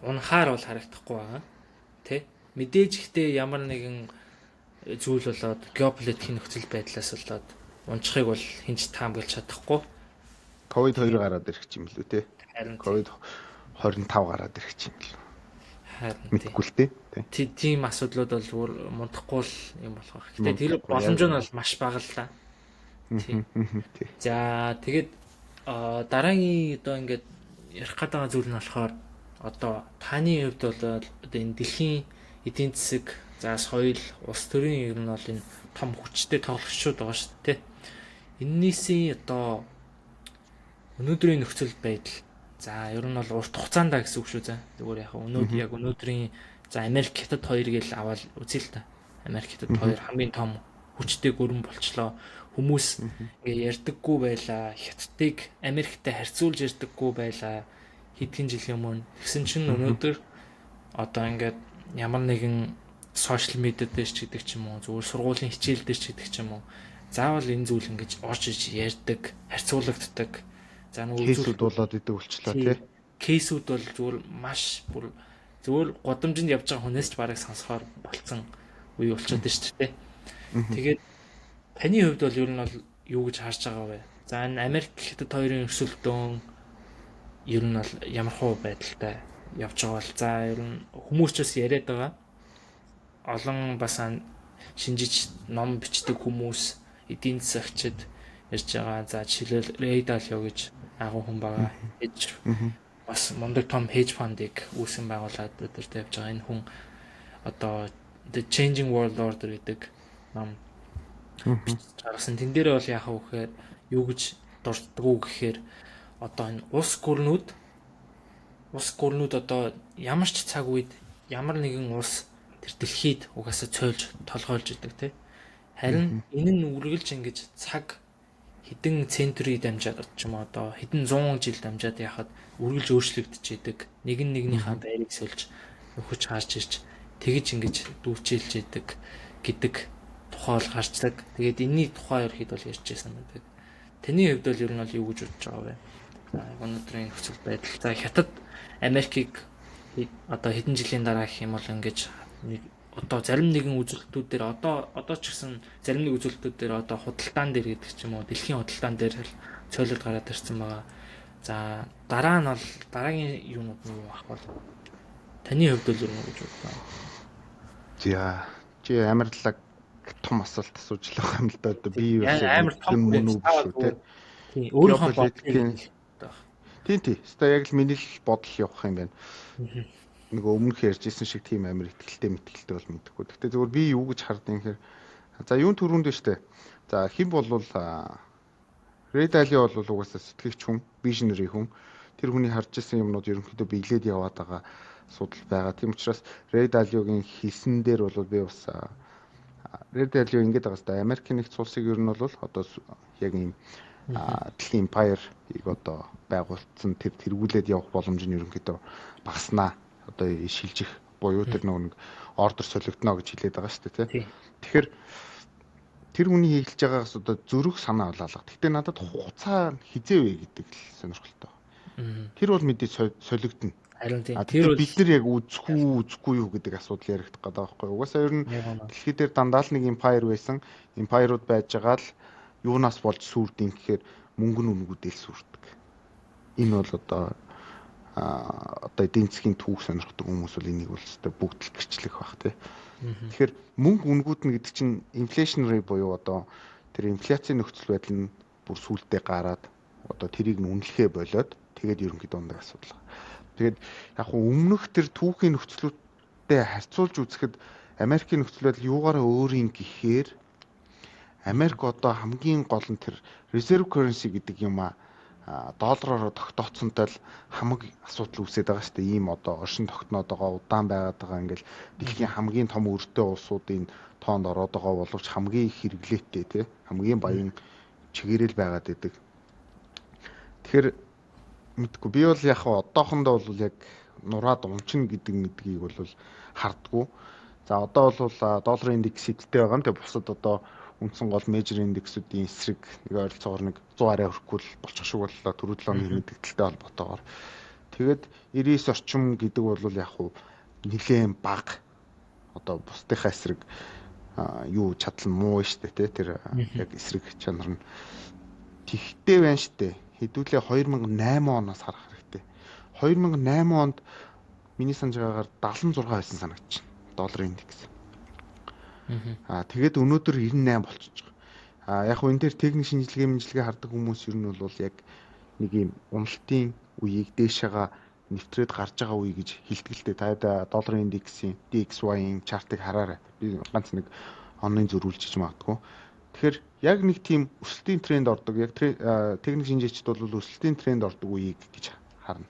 унахаар бол харагдахгүй байгаа. Тэ? Мэдээж ихтэй ямар нэгэн зүйл болоод геополитикийн нөхцөл байдлаас болоод унчихыг бол хинч таамаглаж чадахгүй. Ковид 2 гараад ирэх юм лүү те. Харин Ковид 25 гараад ирэх юм лүү. Харин мэдгүй л те. Тийм асуудлууд бол мундахгүй л юм болох. Гэтэ тэр боломж нь бол маш бага л да. За тэгээд дараагийн одоо ингээд ярих гэдэг зүйл нь болохоор одоо таны хувьд бол одоо энэ дэлхийн эдийн засаг, за соёл, улс төрийн ер нь бол энэ том хүчтэй тоглогчдод байгаа шүү дээ. Эннээсээ одоо өнөөдрийн нөхцөл байдал за ер нь бол урт хугацаанд гэсэн үг шүү за. Зүгээр яг өнөөдрийн за Америк Хятад хоёрыг л аваад үзье л та. Америк Хятад хоёр хамгийн том хүчтэй гүрэн болчлоо. Хүмүүс ярьдаггүй байлаа. Хятадыг Америктэй харьцуулж ярьдаггүй байлаа. Хэдхэн жилийн өмнө. Тэгсэн чинь өнөөдөр одоо ингээд ямар нэгэн сошиал медиа дээр ч гэдэг ч юм уу, зүгээр сургуулийн хичээл дээр ч гэдэг ч юм уу. Заавал энэ зүйл ингэж орж иж ярьдаг, харьцуулагддаг. За нөгөө Кейсүүд болоод идэг болчлоо тий. Кейсүүд бол зүгээр маш бүр зүгээр годамжинд явж байгаа хүнээс ч барыг сонсохоор болцсон үе болчиход шүү дээ. Тэгээд таны хувьд бол ер нь бол юу гэж харж байгаа вэ? За энэ Америк Хятад хоёрын өрсөлдөөн ер нь бол ямар хуу байдалтай явж байгаа бол за ер нь хүмүүс ч бас яриад байгаа. Олон бас шинжиж ном бичдэг хүмүүс, эдийн засагчид ярьж байгаа. За жишээлбэл Ray Dalio гэж агуу хүн байгаа. Бас мундаг том хедж фондыг үүсгэн байгуулад өдөртөө явж байгаа. Энэ хүн одоо The Changing World Order гэдэг ном гаргасан. Тэн дээр бол яах вэ гэхээр юу гэж дурддаг уу гэхээр одоо энэ улс гүрнүүд одоо ямар ч цаг үед ямар нэгэн улс тэр дэлхийд угаасаа цойлж толгойлж идэг тий. Харин энэ нь үргэлж ингэж цаг хэдэн центури дамжаад ч юм уу одоо хэдэн 100 жил дамжаад яхад үргэлж өөрчлөгдөж идэг. Нэг нь нэгнийхээ байрыг сольж нөхөж харж ирж тэгж ингэж дүүрчилж идэг гэдэг тухай бол гарчдаг. Тэгээд энэний тухай ерхэд бол ярьж байсан байдаг. Таны хувьд бол ер нь бол юу гэж бодож байгаа вэ? За өнөөдрийн нөхцөл байдал. За Хятад Америкийг одоо хэдэн жилийн дараа гэх юм бол ингэж одоо зарим нэгэн үзүүлэлтүүд дээр одоо ч гэсэн зарим нэг үзүүлэлтүүд дээр одоо худалдаан дээр гэдэг ч юм уу дэлхийн худалдаан дээр цойлол гараад ирсэн байгаа. За дараа нь бол дараагийн юунууд нь юу ах бол таны хувьд л юу гэж бодлоо? За чи амарлаг том асуулт асууж л байгаа юм л да. Одоо би юу амар том мөн үү шүү тий. Өөрийнхөө бодлыг тий. Хэвээ яг л миний л бодол явах юм байна. Нөгөө өмнөх ярьжсэн шиг тийм амар ихтгэлтэй мэтгэлтэй бол мэдэхгүй. Гэхдээ зөвхөн би юу гэж хардсан гэхээр за юун төрөнд нь штэ. За хэн болвол Ray Dalio бол угаасаа сэтгэгч хүн, visionary хүн. Тэр хүний харж ирсэн юмнууд ерөнхийдөө биелээд яваад байгаа асуудал байгаа. Тийм учраас Ray Dalio-гийн хэлсэн дээр бол би бас Ray Dalio ингэж байгаа хэвээр Америкийн нэгдсэн улсыг ер нь бол одоо яг ийм дэлхийн empire-ийг одоо байгуулсан тэр тэргүүлээд явах боломж нь ерөнхийдөө багаснаа. Одоо шилжих буюу тэр нэг ордер солигдно гэж хэлээд байгаа шүү дээ тий. Тэгэхээр тэр хүний хэлж байгаагаас одоо зөрөх санаа болоолаа. Гэхдээ надад хугацаа хизээ вэ гэдэг л сонирхолтой. Тэр бол мэдээ солигдно. Харин тэр бид нар яг үзэхгүй юу гэдэг асуудал яригдах гэдэг байгаа байхгүй. Угаасаа ер нь дэлхий дээр дандаа л нэг empire байсан. Empire-ууд байж байгаа л юунаас болж сүрдин гэхээр мөнгө нүнгүүдэл сүрдэг. Энэ бол одоо эдийн засгийн түүх сонирхдаг хүмүүс бол энийг бол өстой бүгд л гэрчлэх байх тий. Тэгэхээр мөнгө үнгүүд нь гэдэг чинь inflationary буюу одоо тэр инфляцийн нөхцөл байдал нь бүр сүултээ гараад одоо тэрийг нь үнэлэхээ болоод тэгээд ерөнхийдөө ундаг асуудал. Тэгээд яг хуу өмнөх тэр түүхийн нөхцлүүдтэй харьцуулж үзэхэд Америкийн нөхцөл байдал юугаараа өөр юм гэхээр Америк одоо хамгийн гол нь тэр reserve currency гэдэг юм доллараар тогтооцсонтой л хамаг асуудал үүсээд байгаа шүү дээ. Ийм одоо оршин тогтноод байгаа удаан байгаад байгаа ингээл дэлхийн хамгийн том өртөө улсуудын тоонд ороод байгаа боловч хамгийн их хэрэглээтэй тий хамгийн баян чигээрэл байгаад идэг. Тэгэхээр мэдгүй би бол яг одоохондоо бол яг нураад унчна гэдгийг бол хардггүй. За одоо бол долларын индекс хэдтэй байгаа юм. Тэгээ бусад одоо үндсэн гол мейжер индексүүдийн эсрэг нэг ойролцоогоор нэг 100 арай хүрэхгүй болчих шиг боллоо түрүү 7 оны мэдээлэлтэй холбоотойгоор. Тэгээд 99 орчим гэдэг бол яг хуу нэлээд бага одоо бусдынхаа эсрэг юу чадал нь муу штэ тий тэр яг эсрэг чанар нь тэгтэй байна штэ. Хэдүүлээ 2008 оноос харах хэрэгтэй. 2008 онд миний санаж байгаагаар 76 байсан санагдчих. Долларын индекс. Тэгээд өнөөдөр 98 болчихж байгаа. Яг хөө энэ дээр техник шинжилгээ хардаг хүмүүс ер нь бол яг нэг юм уналтын үеийг дээшээгээ нэвтрээд гарч байгаа үе гэж хэлтгэлтэй. Та долларын индексийн DXY-ийн чартыг хараарай. Би ганц нэг онлайн зөрүүлж магадгүй. Тэгэхээр яг нэг тийм өсөлтийн тренд ордог. Яг техник шинжээчд бол өсөлтийн тренд ордог үеийг гэж харна.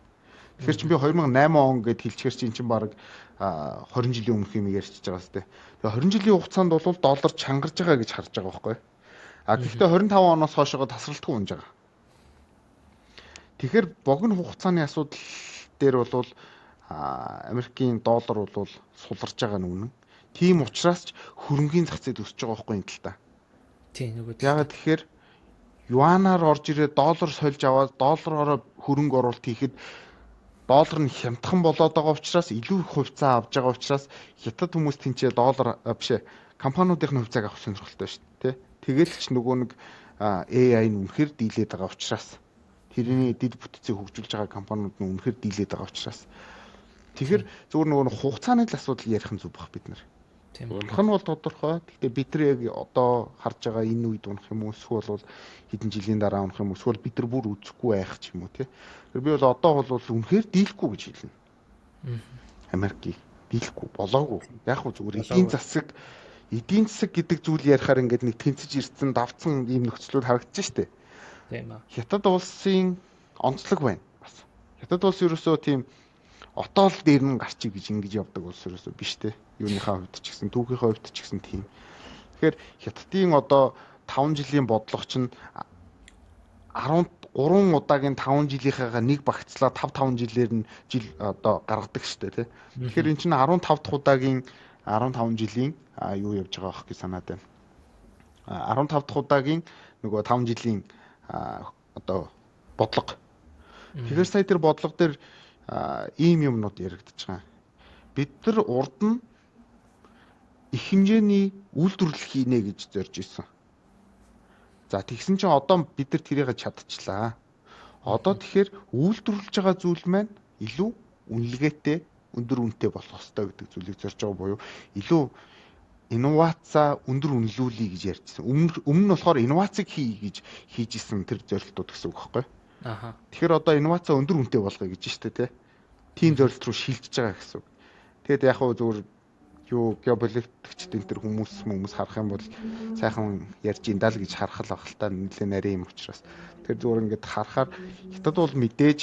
Тэгэхээр чи би 2008 он гэд хэлчихэр чинь баг 20 жилийн өмнөх юм ярьчихж байгаа сте. Тэгээ 20 жилийн хугацаанд бол доллар чангарж байгаа гэж харж байгаа байхгүй. Гэхдээ 25 оноос хойшоо тасралтгүй унж байгаа. Тэгэхээр богино хугацааны асуудал дээр бол Америкийн доллар бол суларж байгаа нь үнэн. Тийм учраас ч хөрөнгөний зах зээл өсөж байгаа байхгүй энэ тал та. Тийм нөгөө. Ягаад тэгэхээр юанаар орж ирээд доллар сольж аваад доллараараа хөрөнгө оруулалт хийхэд доллар нь хямдхан болоод байгаа учраас илүү их хувьцаа авж байгаа учраас хятад хүмүүс тэнцээ доллар бишээ компаниудын хувьцааг авах сонирхолтой шүү дээ. Тэгэл ч нөгөө нэг AI нь үнэхээр дийлээд байгаа учраас тэрний дид бүтцийг хөгжүүлж байгаа компаниуд нь үнэхээр дийлээд байгаа учраас тэгэхээр зөвхөн нөгөө хугацааны асуудал ярих нь зүг бах бид нар. Унах нь бол тодорхой. Гэхдээ бид нар яг одоо харж байгаа энэ үед унах юм уу эсвэл хэдэн жилийн дараа унах юм уу эсвэл бид нар бүр үзэхгүй байх ч юм уу тий. Тэгэхээр би бол одоо бол үнэхээр дийлэхгүй гэж хэлнэ. Америкийг дийлэхгүй болоогүй. Яг хөө зүгээр эдийн засаг гэдэг зүйл ярихаар ингээд нэг тэнцэж ирсэн давцсан ийм нөхцлүүд харагдаж штэ. Тийм аа. Хятад улсын онцлог байна бас. Хятад улс ерөөсөө тийм отоол дээр нь гарчиг гэж ингэж явдаг улс ерөөсөө биш те. Юуныхаа хувьд ч гэсэн түүхийнхээ хувьд ч гэсэн тийм. Тэгэхээр Хятадын одоо 5 жилийн бодлого чинь 13 удаагийн 5 жилийнхээгаа нэг багцлаа 5 жилээр нь жил одоо гаргадаг штэ тий. Тэгэхээр эн чинь 15 дахь удаагийн 15 жилийн юу явж байгаа байх гэж санаад байна. 15 дахь удаагийн нөгөө 5 жилийн одоо бодлого. Тэгэхээр сая тэр бодлого дээр ийм юмнууд яригдаж байгаа. Бид нар урд нь их хэмжээний үйлдвэрлэл хийнэ гэж зорж исэн. За тэгсэн чинь одоо бид нар тэрийг чадчихлаа. Одоо тэгэхээр үйлдвэрлэж байгаа зүйл маань илүү үнэлгээтэй, өндөр үнэтэй болох ёстой гэдэг зүйлийг зорж байгаа буюу илүү инновац өндөр үнэлүүлээ гэж ярьжсэн. Өмнө нь болохоор инновацийг хий гэж хийж исэн тэр зорилтууд гэсэн үг байхгүй. Тэгэхээр одоо инновац өндөр үнэтэй болгоё гэж штэ тий. Тийм зорилт руу шилжиж байгаа гэсэн үг. Тэгэд яг хөө зүгээр юу геополитикчд энэ төр хүмүүс харах юм бол сайхан ярьж ин даа л гэж харах л ахaltaа нэлээ нарийн юм учраас тэр зүгээр ингээд харахаар хятад бол мэдээж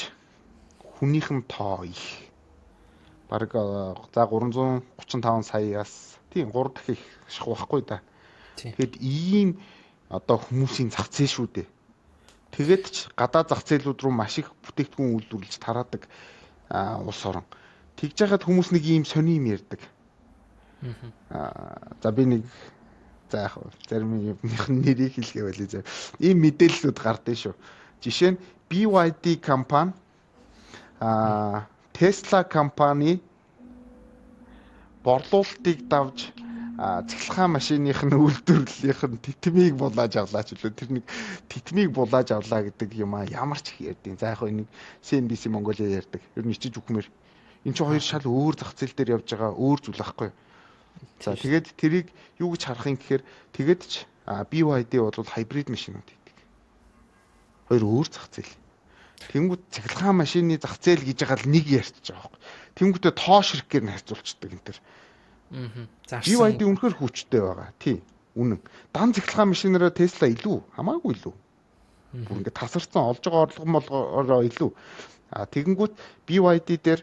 хүнийхэн тоо их бараг за 335 саяас тийм 3 дахин их шах байхгүй да. Тэгэд ийм одоо хүмүүсийн зах зээл шүү дээ. Тэгэд ч гадаад зах зээлүүд рүү маш их бүтээгдэхүүн үйлдвэрлэж тараадаг улс орон. Тэгж яхад хүмүүс нэг ийм сони юм ярьдаг. За би нэг за яг зарим юмных нэрийг хэлгээ байлээ за. Ийм мэдээллүүд гардыг шүү. Жишээ нь BYD компани Tesla компани борлуулалтыг давж цэглэхаан машиных нь үйлдвэрлэлийнх нь титмийг булааж авлаа ч үлээ. Тэр нэг титмийг булааж авлаа гэдэг юм ямар ч их ярьдیں۔ За яг нэг CNBC Mongolia ярьдаг. Ер нь ичиж үхмээр энэ чинь хоёр шал өөр зах зээл дээр явж байгаа өөр зүйл байхгүй. За тэгээд тэрийг юу гэж харах юм гэхээр тэгээд ч BYD бол хайбрид машинууд гэдэг. Хоёр өөр зах зээл. Тэнгүүд цэглэхаан машины зах зээл гэж байгаа л нэг ярьж байгаа байхгүй. Тэнгүүдээ тоо ширхгээр нь харьцуулцдаг энэ төр. BYD үнэхээр хүчтэй байгаа. Тийм. Үнэн. Дан цэглэхаан машинаараа Tesla илүү хамаагүй илүү. Бүр ингээд тасарсан олж байгаа орлогоороо илүү. Тэгэнгүүт BYD дээр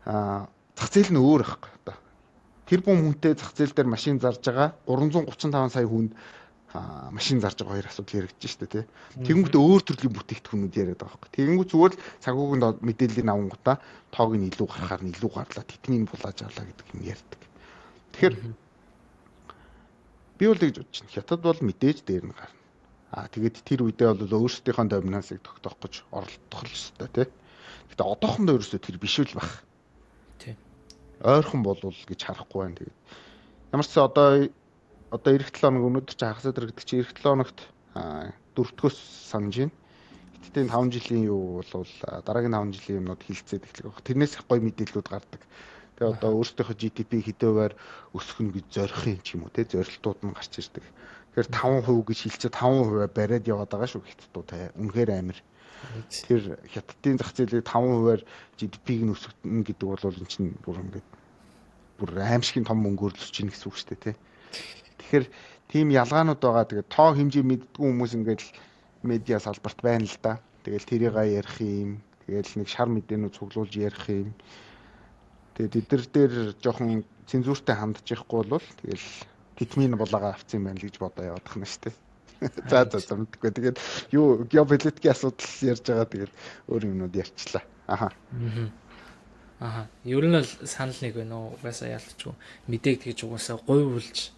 зах зээл нь өөр байхгүй одоо. Тэр бүм хүнтэй зах зээл дээр машин зарж байгаа 335 сая хүнд машин зарж байгаа хоёр асуудал яригдэж штэ тий. Тэгэнгүүт өөр төрлийн бүтээгдэхүүнүүд яриад байгаа байхгүй. Тэгэнгүүт зүгээр л цагууганд мэдээллийн авангуудаа тоог нь илүү гарахаар нь илүү гарлаа, титмийг булааж авлаа гэдэг юм ярьдаг. Тэгэхээр би бол гэж бодчих. Хятад бол мэдээж дээр нь гарна. Тэгээд тэр үедээ бол өөрсдийнхөө доминансыг тогтоох гэж оролдох л ёстой тий. Гэтэ одоохондоо ерөөсөө тэр биш л баг. Ойрхон болвол гэж харахгүй байна. Тэгээд ямар ч одоо эх 7 хоног өнөөдөр чи хагасаад ирэх чи эх 7 хоногт 4-өөс санаж байна. Гэтэ 5 жилийн юу бол дараагийн 5 жилийн юмнууд хилцээд эхлэх баг. Тэрнээс их гоё мэдээллүүд гардаг. Тэгээ одоо өөрсдийнхөө GDP хэдүүгээр өсгөх гэж зорих юм ч юм уу те зорилтууд нь гарч ирдэг. Тэгэхээр 5% гэж хэлцээ 5% бариад яваад байгаа шүү хятадууд үнэхээр амир. Тэр хятадын зах зээлийг 5%-аар GDP-г нь өсгөнө гэдэг бол энэ чинь бүр ингээд бүр аимшигын том мөнгө өрлөж чинь гэсэн үг шүү дээ тий. Тэгэхээр тийм ялгаанууд байгаа. Тэгээд тоо хэмжээ мэддгүй хүмүүс ингээд медиа салбарт байна л да. Тэгэл тэрийг ярих юм. Тэгээл нэг шар мэдээнүүд цуглуулж ярих юм. Тэгээд эдгээр дээр жоохон цензуртай хандж явахгүй бол тэгэл титмийн булаагаа авцсан юм байна л гэж бодоо яваадах нь шүү дээ. За мэдгүй. Тэгээд юу геополитикийн асуудал ярьж байгаа тэгээд өөр юмнууд ярьчлаа. Аха. Ер нь л санал нэг байна уу? Угаасаа ялтчгүй. Мэдээг тэгж угаасаа гуйвуулж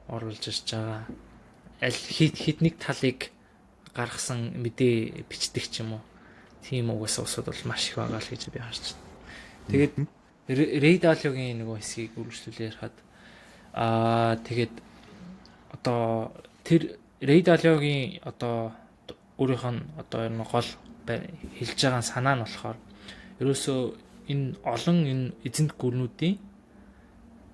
оруулж ирж байгаа. Аль хит нэг талыг гаргасан мэдээ бичдэг ч юм уу. Тийм угаасаа усуд бол маш их байгаа л гэж би харж байна. Тэгээд Рэй Далиогийн нөгөө хэсгийг үргэлжлүүлээ ярихад тэгээд одоо тэр Рэй Далиогийн одоо өөрийнх нь одоо энэ гол хэлж байгаа санаа нь болохоор ерөөсөө энэ олон энэ эзэнт гүрнүүдийн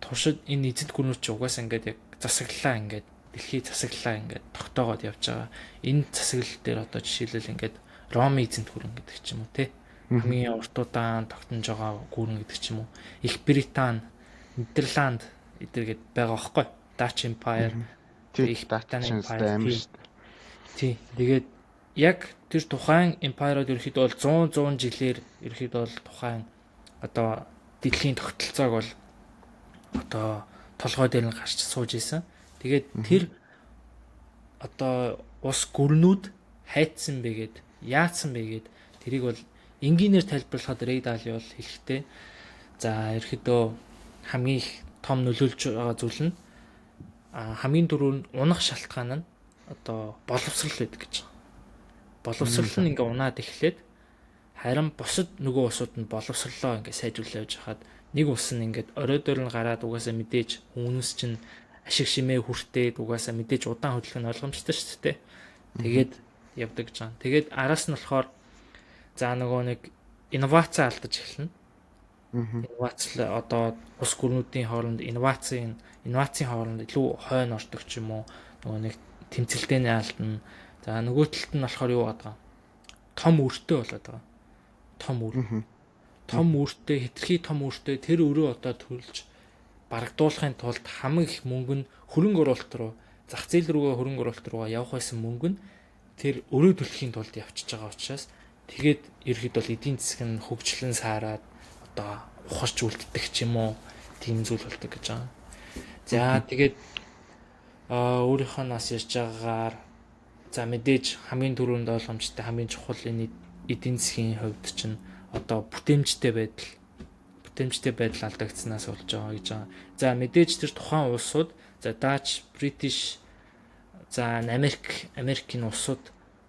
туршид энэ эзэнт гүрнүүд ч угаасаа ингээд яг засаглалаа ингээд дэлхий засаглалаа ингээд тогтоогоод явж байгаа. Энэ засаглал дээр одоо жишээлбэл ингээд Роми эзэнт гүрэн гэдэг ч юм уу те. Хамгийн урт удаан тогтнож байгаа гүрэн гэдэг ч юм уу. Их Британи, Нидерланд эдэргээд байгаа байхгүй. Dutch Empire, их Dutch Empire. Тий. Тэгээд яг тэр тухайн empire-ууд ерөөхдөө бол 100 жилээр ерөөхдөө бол тухайн одоо дэлхийн тогтолцоог бол одоо толгой дээр нь гарч сууж исэн. Тэгээд тэр одоо ус гүрнүүд хайцсан байгээд яатсан байгээд тэрийг бол энгийнээр тайлбарлахад Рэй Дали бол хэлэхдээ за ерөөхдөө хамгийн их том нөлөөлж байгаа зүйл нь хамгийн түрүүнд нь унах шалтгаан нь одоо боловсрал байдаг гэж байна. Боловсрал нь ингээ унаад эхлээд харин бусад нөгөө усууд нь боловсрлоо ингээ сайжруулж явж хахад нэг ус нь ингээд оройдоор нь гараад угаасаа мэдээж хүмүүс чинь ашиг шимээ хүртээд угаасаа мэдээж удаан хөдлөх нь ойлгомжтой шүү дээ. Тэгээд явдаг гэж байна. Тэгээд араас нь болохоор за нөгөө нэг инновац алдаж эхэлнэ. Инновац одоо ус гүрнүүдийн хооронд инновацийн хооронд илүү хойно ордог ч юм уу нөгөө нэг тэмцэлтэйний алдна. За нөгөө талд нь болохоор юу байгаа? Том өртөө болоод байгаа. Том өртөө хэтэрхий том өртөө тэр өрөө одоо төлж барагдуулахын тулд хамгийн их мөнгө нь хөрөнгө оруулалт руу зах зээл рүүгээ хөрөнгө оруулалт руугаа явах байсан мөнгө нь тэр өрөө төлөхийн тулд явчихж байгаа учраас тэгээд ерхэд бол эдийн засаг нь хөгжлөн саарад одоо ухарч үлддэг ч юм уу тийм зүйл болдог гэж байгаа. За тэгээд өөрийнхөө нас ярьж байгаагаар за мэдээж хамгийн түрүүнд ойлгомжтой хамгийн чухал энэ эдийн засгийн хувьд чинь одоо бүтээмжтэй байдал алдагдсанаас болж байгаа гэж байгаа. За мэдээж тэр тухайн улсууд за Dutch, British за Америкийн улсууд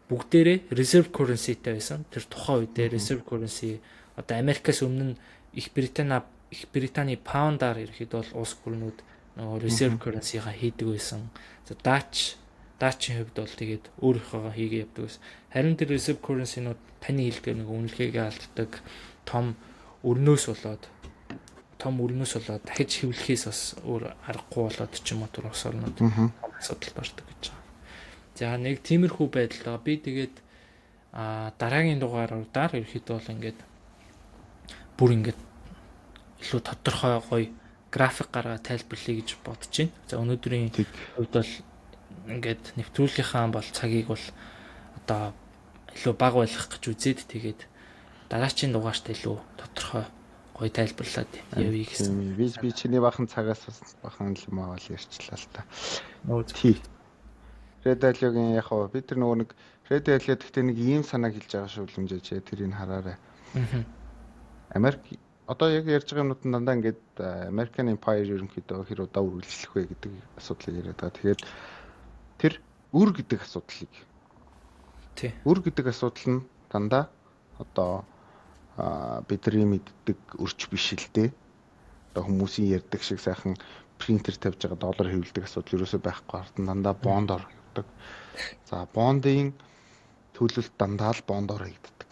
бүгдээрээ reserve currency-тэй байсан. Тэр тухайн үедээ reserve currency одоо Америкаас өмнө Их Британий паундаар ирэхэд бол улс гүрнүүд нөгөө reserve currency-га хийдэг байсан. За Dutch-ийн хувьд бол тэгээд өөрийнхөө хийгээ явдаг байсан. Харин тэр reserve currency-нууд таны хэлдгээр нэг үнэлгээгээ алддаг том өрнөөс болоод дахиж хэвлэхээс бас өөр аргагүй болоод ч юм уу тэр ус орнууд асуудалд ордог гэж байгаа. За нэг тиймэрхүү байдал. Би тэгээд дараагийн дугаараар ерөөхдөө бол ингээд бүр ингээд илүү тодорхой гоё график гаргаад тайлбарлая гэж бодож байна. За өнөөдрийн хувьд бол ингээд нэвтрүүлгийнхаа бол цагийг бол одоо илүү бага байлгах гэж үзээд тэгээд дараачийн дугаарт илүү тодорхой гоё тайлбарлаад явъя гэсэн. Би чиний бахан цагаас бахан юм аа л ярьчлаа л та. Тий. Рэй Далиогийн яг хаа бид тэр нөгөө нэг Рэй Далио гэхдээ нэг ийм санааг хэлж байгаа шүү лэмжээч тэрийг хараарай. Америк одоо яг ярьж байгаа юмнууд нь дандаа ингээд American Empire ерөнхийдөө хэр удаа үргэлжлэх вэ гэдэг асуудлыг яриад байгаа. Тэгэхээр тэр үр гэдэг асуудлыг үр гэдэг асуудал нь дандаа одоо бидний мэддэг өрч биш л дээ. Одоо хүмүүсийн ярьдаг шиг сайхан принтер тавьж байгаа доллар хэвлэдэг асуудал ерөөсөй байхгүй хартан дандаа бондор явдаг. За бондын төлөлт дандаа л бондор хийгддэг.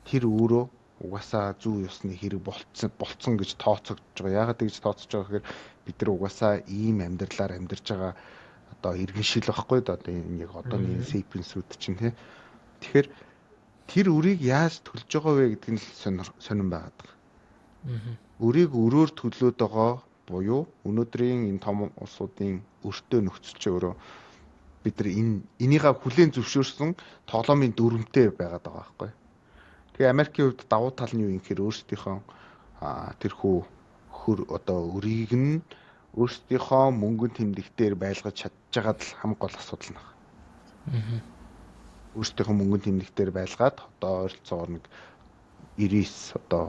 Тэр өөрөө угаасаа зүү ёсны хэрэг болцсон гэж тооцогдож байгаа. Яагаад гэж тооцож байгаа гэхээр бид нар угаасаа ийм амьдралаар амьдарч байгаа одоо иргэншил байхгүй да одоо энэ яг одооний sapiens-үүд чинь тий. Тэгэхээр тэр үрийг яаж төлж байгаа вэ гэдэг нь сонирн байгаад байгаа. Үрийг өрөөр төлөөд байгаа буюу өнөөдрийн энэ том улсуудын өртөө нөхцөл чинь өөрөө бид нар энийгээ хүлээн зөвшөөрсөн тоглоомын дүрмтэй байгаад байгаа байхгүй. Тэгээ Америкийн хувьд давуу тал нь юу юм гэхээр өөрсдийнхөө тэрхүү одоо өрийг нь өөрсдийнхөө мөнгөнд тэмдэгтээр байлгаж чадчихагаад л хамгийн гол асуудал нь байна. Өөрсдийнхөө мөнгөнд тэмдэгтээр байлгаад одоо ойролцоогоор нэг 99 одоо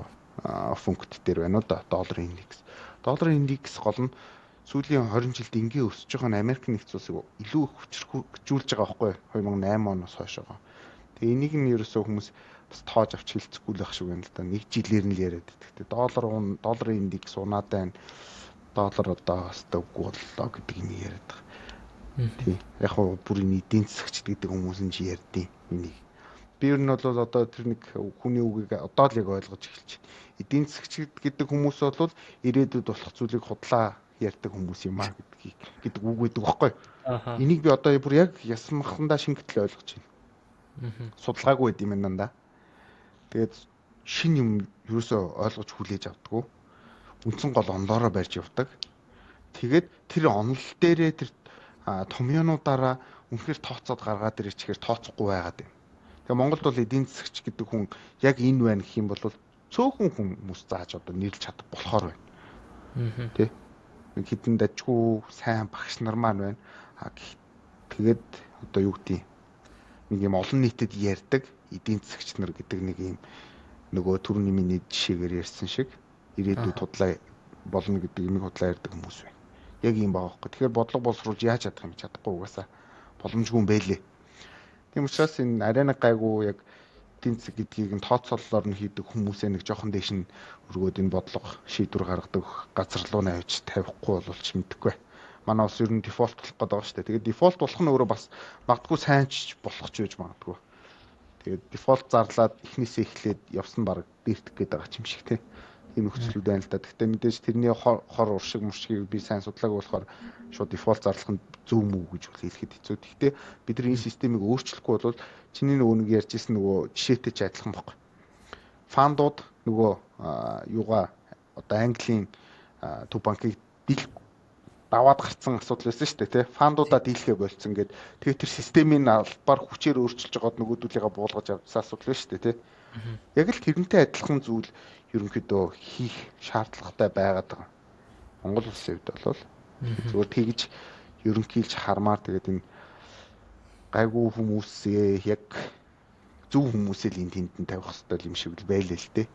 функт дээр байна уу да, долларын индекс. Долларын индекс гол нь сүүлийн 20 жилд ингээ өсөж байгаа нь Америк нэгдсэн улсыг илүү их хүчрхүүлж байгаа байхгүй 2008 оноос хойшоо. Тэгээ энийг нь ерөөсөө хүмүүс бас тоож авч хэлцэхгүй л байх шиг байна л да. Нэг жилээр нь л яриад байдаг. Долларын индекс унаад байна. Доллар одоо хастаа үгүй боллоо гэдэг юм яриад байгаа. Тий. Яг хоо бүрийн эдийн засагч гэдэг хүмүүс нь чи ярьдیں۔ Энийг. Би ер нь бол одоо тэр нэг хүний үгийг одоо л яг ойлгож эхэлж байна. Эдийн засагч гэдэг хүмүүс бол ирээдүйд болох зүйлийг худлаа ярьдаг хүмүүс юм аа гэдэг үг гэдэг баггүй. Энийг би одоо бүр яг ясмахандаа шингэтэл ойлгож байна. Судалгаагүй байд юм байна да. Тэгээд шин юм юусоо ойлгож хүлээж авдаггүй. Үндсэн гол онлоороо барьж явдаг. Тэгээд тэр онол дээрээ тэр томьёонуудаараа үнэхээр тооцоод гаргаад ирчихээр тооцохгүй байгаад юм. Тэгээ Монголд бол эдийн засагч гэдэг хүн яг энэ байна гэх юм бол цөөхөн хүмүүс зааж одоо нэрлж чадах болохоор байна. Тэ? Хитэн дажгүй сайн багш нар маань байна. Тэгээд одоо юу гэдэг нэг юм олон нийтэд ярьдаг эдийн засагч нар гэдэг нэг юм нөгөө төрний миний жишээгээр ярьсан шиг ирээдүйд худлаа болно гэдэг юм худлаа ярьдаг хүмүүс байна. Яг юм байгаа байхгүй. Тэгэхээр бодлого боловсруулж яаж чадах юм чадахгүй угаасаа боломжгүй юм байлээ. Тийм учраас энэ арена гайгүй яг эдийн засаг гэдгийг нь тооцооллоор нь хийдэг хүмүүсээ нэг жоохон дэш нь өргөөд энэ бодлого шийдвэр гаргадаг газар руу навж тавихгүй болвол ч мэдхгүй. Манай улс ер нь дефолт болох гэдэг байгаа шүү дээ. Тэгээд дефолт болох нь өөрөө бас магадгүй сайн ч болох ч байж магадгүй. Тэгээд дефолт зарлаад эхнээсээ эхлээд явсан баг дээртэх гээд байгаа юм шиг тийм. Энэ нөхцлүүд байна л да. Гэхдээ мэдээж тэрний хор уршиг муршгийг би сайн судлаагүй болохоор шууд дефолт зарлах нь зөв мүү гэж хэлэхэд хэцүү. Гэхдээ бид нар энэ системийг өөрчлөхгүй бол чиний нөгөө нэг ярьж ирсэн нөгөө жишээтэй ч адилхан байхгүй. Фандууд нөгөө юугаа одоо Английн төв банкыг даваад гарцсан асуудал байсан шүү дээ тий. Фандуудаа дийлхэ болцсон гэд тэгээ тэр системийн албаар хүчээр өөрчилж байгаад нөгөөдүүлээгээ буулгаж авсан асуудал байсан шүү дээ тий. Яг л тэрнтэй адилхан зүйл ерөнхийдөө хийх шаардлагатай байгаад байгаа. Монгол улсын хувьд бол зөвхөн тэгж ерөнхийлж хармаар тэгээд энэ гайгүй хүмүүсээ яг зөв хүмүүсээ л энэ тэнд тавих хэрэгтэй юм шиг л байлаа л дээ.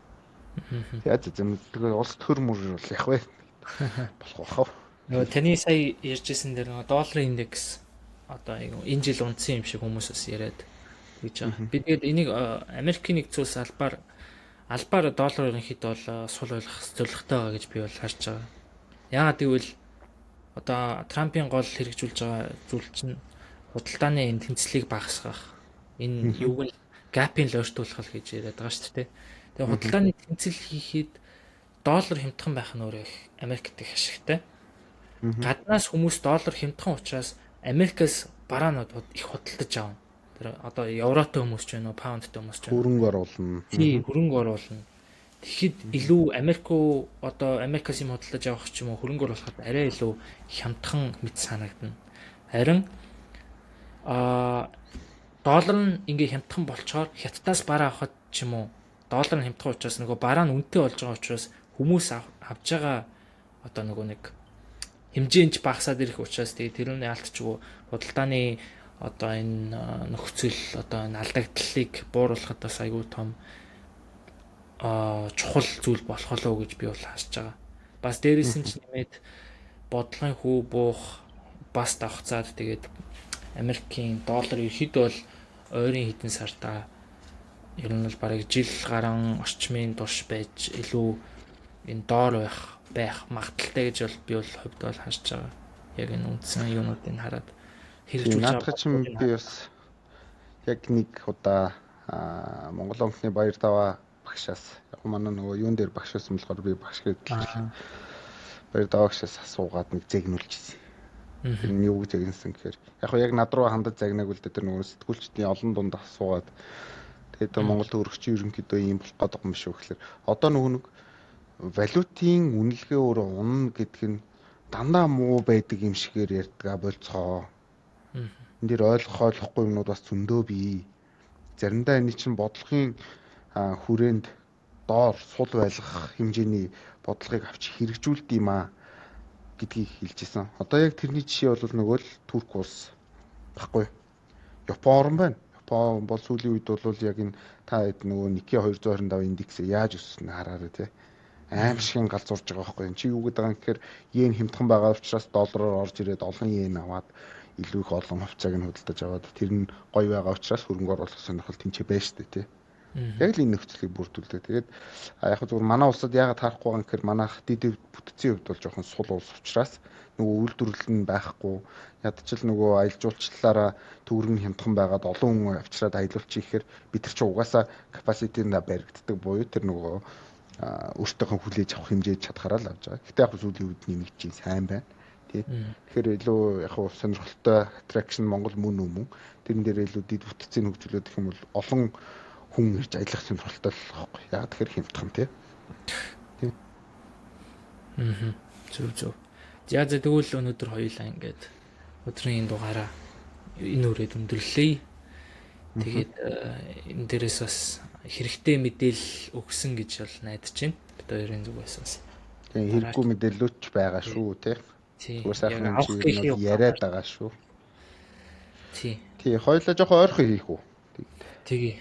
Тэгээд тэгээд улс төр мөр бол яг вэ болох бахав. Нөгөө таны сая ярьжсэн дээр нөгөө долларын индекс одоо энэ жил унтсан юм шиг хүмүүс бас яриад гэж байгаа. Би тэгээд энийг Америкийн нэг зүйлс албаар доллар ерөнхийдөө бол сул ойлгох зорилготой байгаа гэж би бол харж байгаа. Яагаад гэвэл одоо Трампын гол хэрэгжүүлж байгаа зүйл чинь худалдааны энэ тэнцлийг багасгах. Энэ юуг нь гапыг л ойртуулах гэж яриад байгаа шүү дээ. Тэгээ худалдааны тэнцэл хийхэд доллар хямдхан байх нь өөрөө Америкт их ашигтай. Гаднаас хүмүүс доллар хямдхан учраас Америкээс бараанууд их худалдаж авна. Тэр одоо евротой хүмүүс ч байна уу, паундтай хүмүүс ч байна. Хөрөнгө оруулна. Тийм, хөрөнгө оруулна. Тэгэхэд илүү Америкаас юм худалдаж авах ч юм уу хөрөнгө оруулахад арай илүү хямдхан мэт санагдана. Харин доллар нь ингээ хямдхан болчоор хятадаас бараа авахд ч юм уу доллар нь хямдхан учраас нөгөө бараа нь үнэтэй болж байгаа учраас хүмүүс авж байгаа одоо нөгөө нэг хэмжээнд багасаад ирэх учраас тэгээ тэрний алдчихгүй худалдааны одоо энэ нөхцөл одоо энэ алдагдлыг бууруулахад бас айгүй том чухал зүйл болох болоо гэж би бол харж байгаа. Бас дээрээс нь ч нэмээд бодлогын хүү буух бас давхцаад тэгээд Америкийн доллар ерөөхдөө бол ойрын хэдэн сартаа ер нь бол бараг жил гарan орчмын турш байж илүү энэ доор байх магадaltaй гэж бол би бол хувьд бол харж байгаа. Яг энэ үндсэн юунуудыг хараад хэрэгжүүлж байгаа. Наадах чинь би бас яг нэг удаа Монгол онцны баяр даваа багшаас яг манай нөгөө юун дээр багш байсан болохоор би багш гэдэг баяр даваа багшаас асуугаад нэг зэгнүүлж ирсэн. Тэр нь юу гэж зэгнсэн гэхээр яг над руу хандаж загнаг үл дээр нөгөө сэтгүүлчдийн олон дунд асуугаад тэгээд Монголд өргөч ерөнхийдөө ийм болох гэдэг юм шүү гэхээр одоо нөгөө нэг валютын үнэлгээ өөрөө унна гэдэг нь дандаа муу байдаг юм шигээр ярьдаг болцоо. Энд дэр ойлгохгүй юмнууд бас зөндөө бий. Заримдаа энэ чинь бодлогын хүрээнд доор сул байлгах хэмжээний бодлогыг авч хэрэгжүүлд юм аа гэдгийг хэлжсэн. Одоо яг тэрний жишээ бол нөгөө л Турк улс баггүй. Япон орн байна. Япон бол сүүлийн үед бол яг энэ та хэд нөгөө Nikkei 225 индексээ яаж өссөнд хараарай тий. Аим шигэн галзуурж байгаа байхгүй. Чи юу гэдэг юм гэхээр йен хямдхан байгаа учраас доллараар орж ирээд олон йен аваад илүү их олон хувьцааг нь худалдаж аваад тэр нь гоё байгаа учраас хөрөнгө оруулах сонирхол тэнцээ байж штэ тий. Яг л энэ нөхцөлийг бүрдүүлдэг. Тэгээд яг зөвхөн манай улсад яагаад харахгүй байгаа юм гэхээр манайх дэд бүтцийн хувьд бол жоохон сул улс учраас нөгөө үйлдвэрлэл нь байхгүй ядчил нөгөө аялал жуулчлалаараа төгрөг нь хямдхан байгаад олон хүн авчираад аялуулчих ихээр бид нар ч угаасаа capacity-нд баригддаг буюу тэр нөгөө өөртөөхөө хүлээж авах хэмжээж чадхаараа л авч байгаа. Гэтэ яг сүүлийн үед нэмэгдэж чинь сайн байна. Тий. Тэгэхээр илүү яг сонирхолтой attraction Монгол мөн тэрэн дээр илүү дэд бүтцийн хөгжүүлээд гэх юм бол олон хүн ирж аялах сонирхолтой л байхгүй. Яг тэгэхээр хямдхан тий. Зөв. За тэгвэл өнөөдөр хоёулаа ингээд өдрийн дугаараа энэ үрээд өндөрлөе. Тэгээд энэ дээрээс бас хэрэгтэй мэдээлэл өгсөн гэж бол найдаж байна. Бид хоёрын зүгээс бас. Тэгээ хэрэггүй мэдээлэлч байгаа шүү тий. Зүгээр сайхан юм яриад байгаа шүү. Тий, хоёулаа жоохон ойрхон хийх үү? Тэгээ.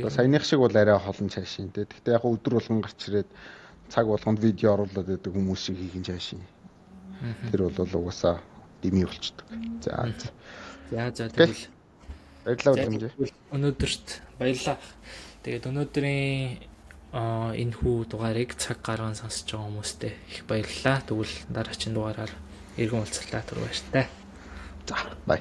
Саяных шиг бол арай холон цаашийн тий. Гэхдээ яг өдөр болгон гарч ирээд цаг болгонд видео оруулаад байдаг хүмүүс шиг хийх нь цаашийн. Тэр бол угаасаа дими болчдөг. За тэгвэл баярлалаа үзэмжээ. Өнөөдөрт баярлалаа. Тэгээд өнөөдрийн энэ хүү дугаарыг цаг гарган сонсож байгаа хүмүүстээ их баярлалаа. Тэгвэл дараагийн дугаараар иргэн уулзлаа түр баяртай. За бай.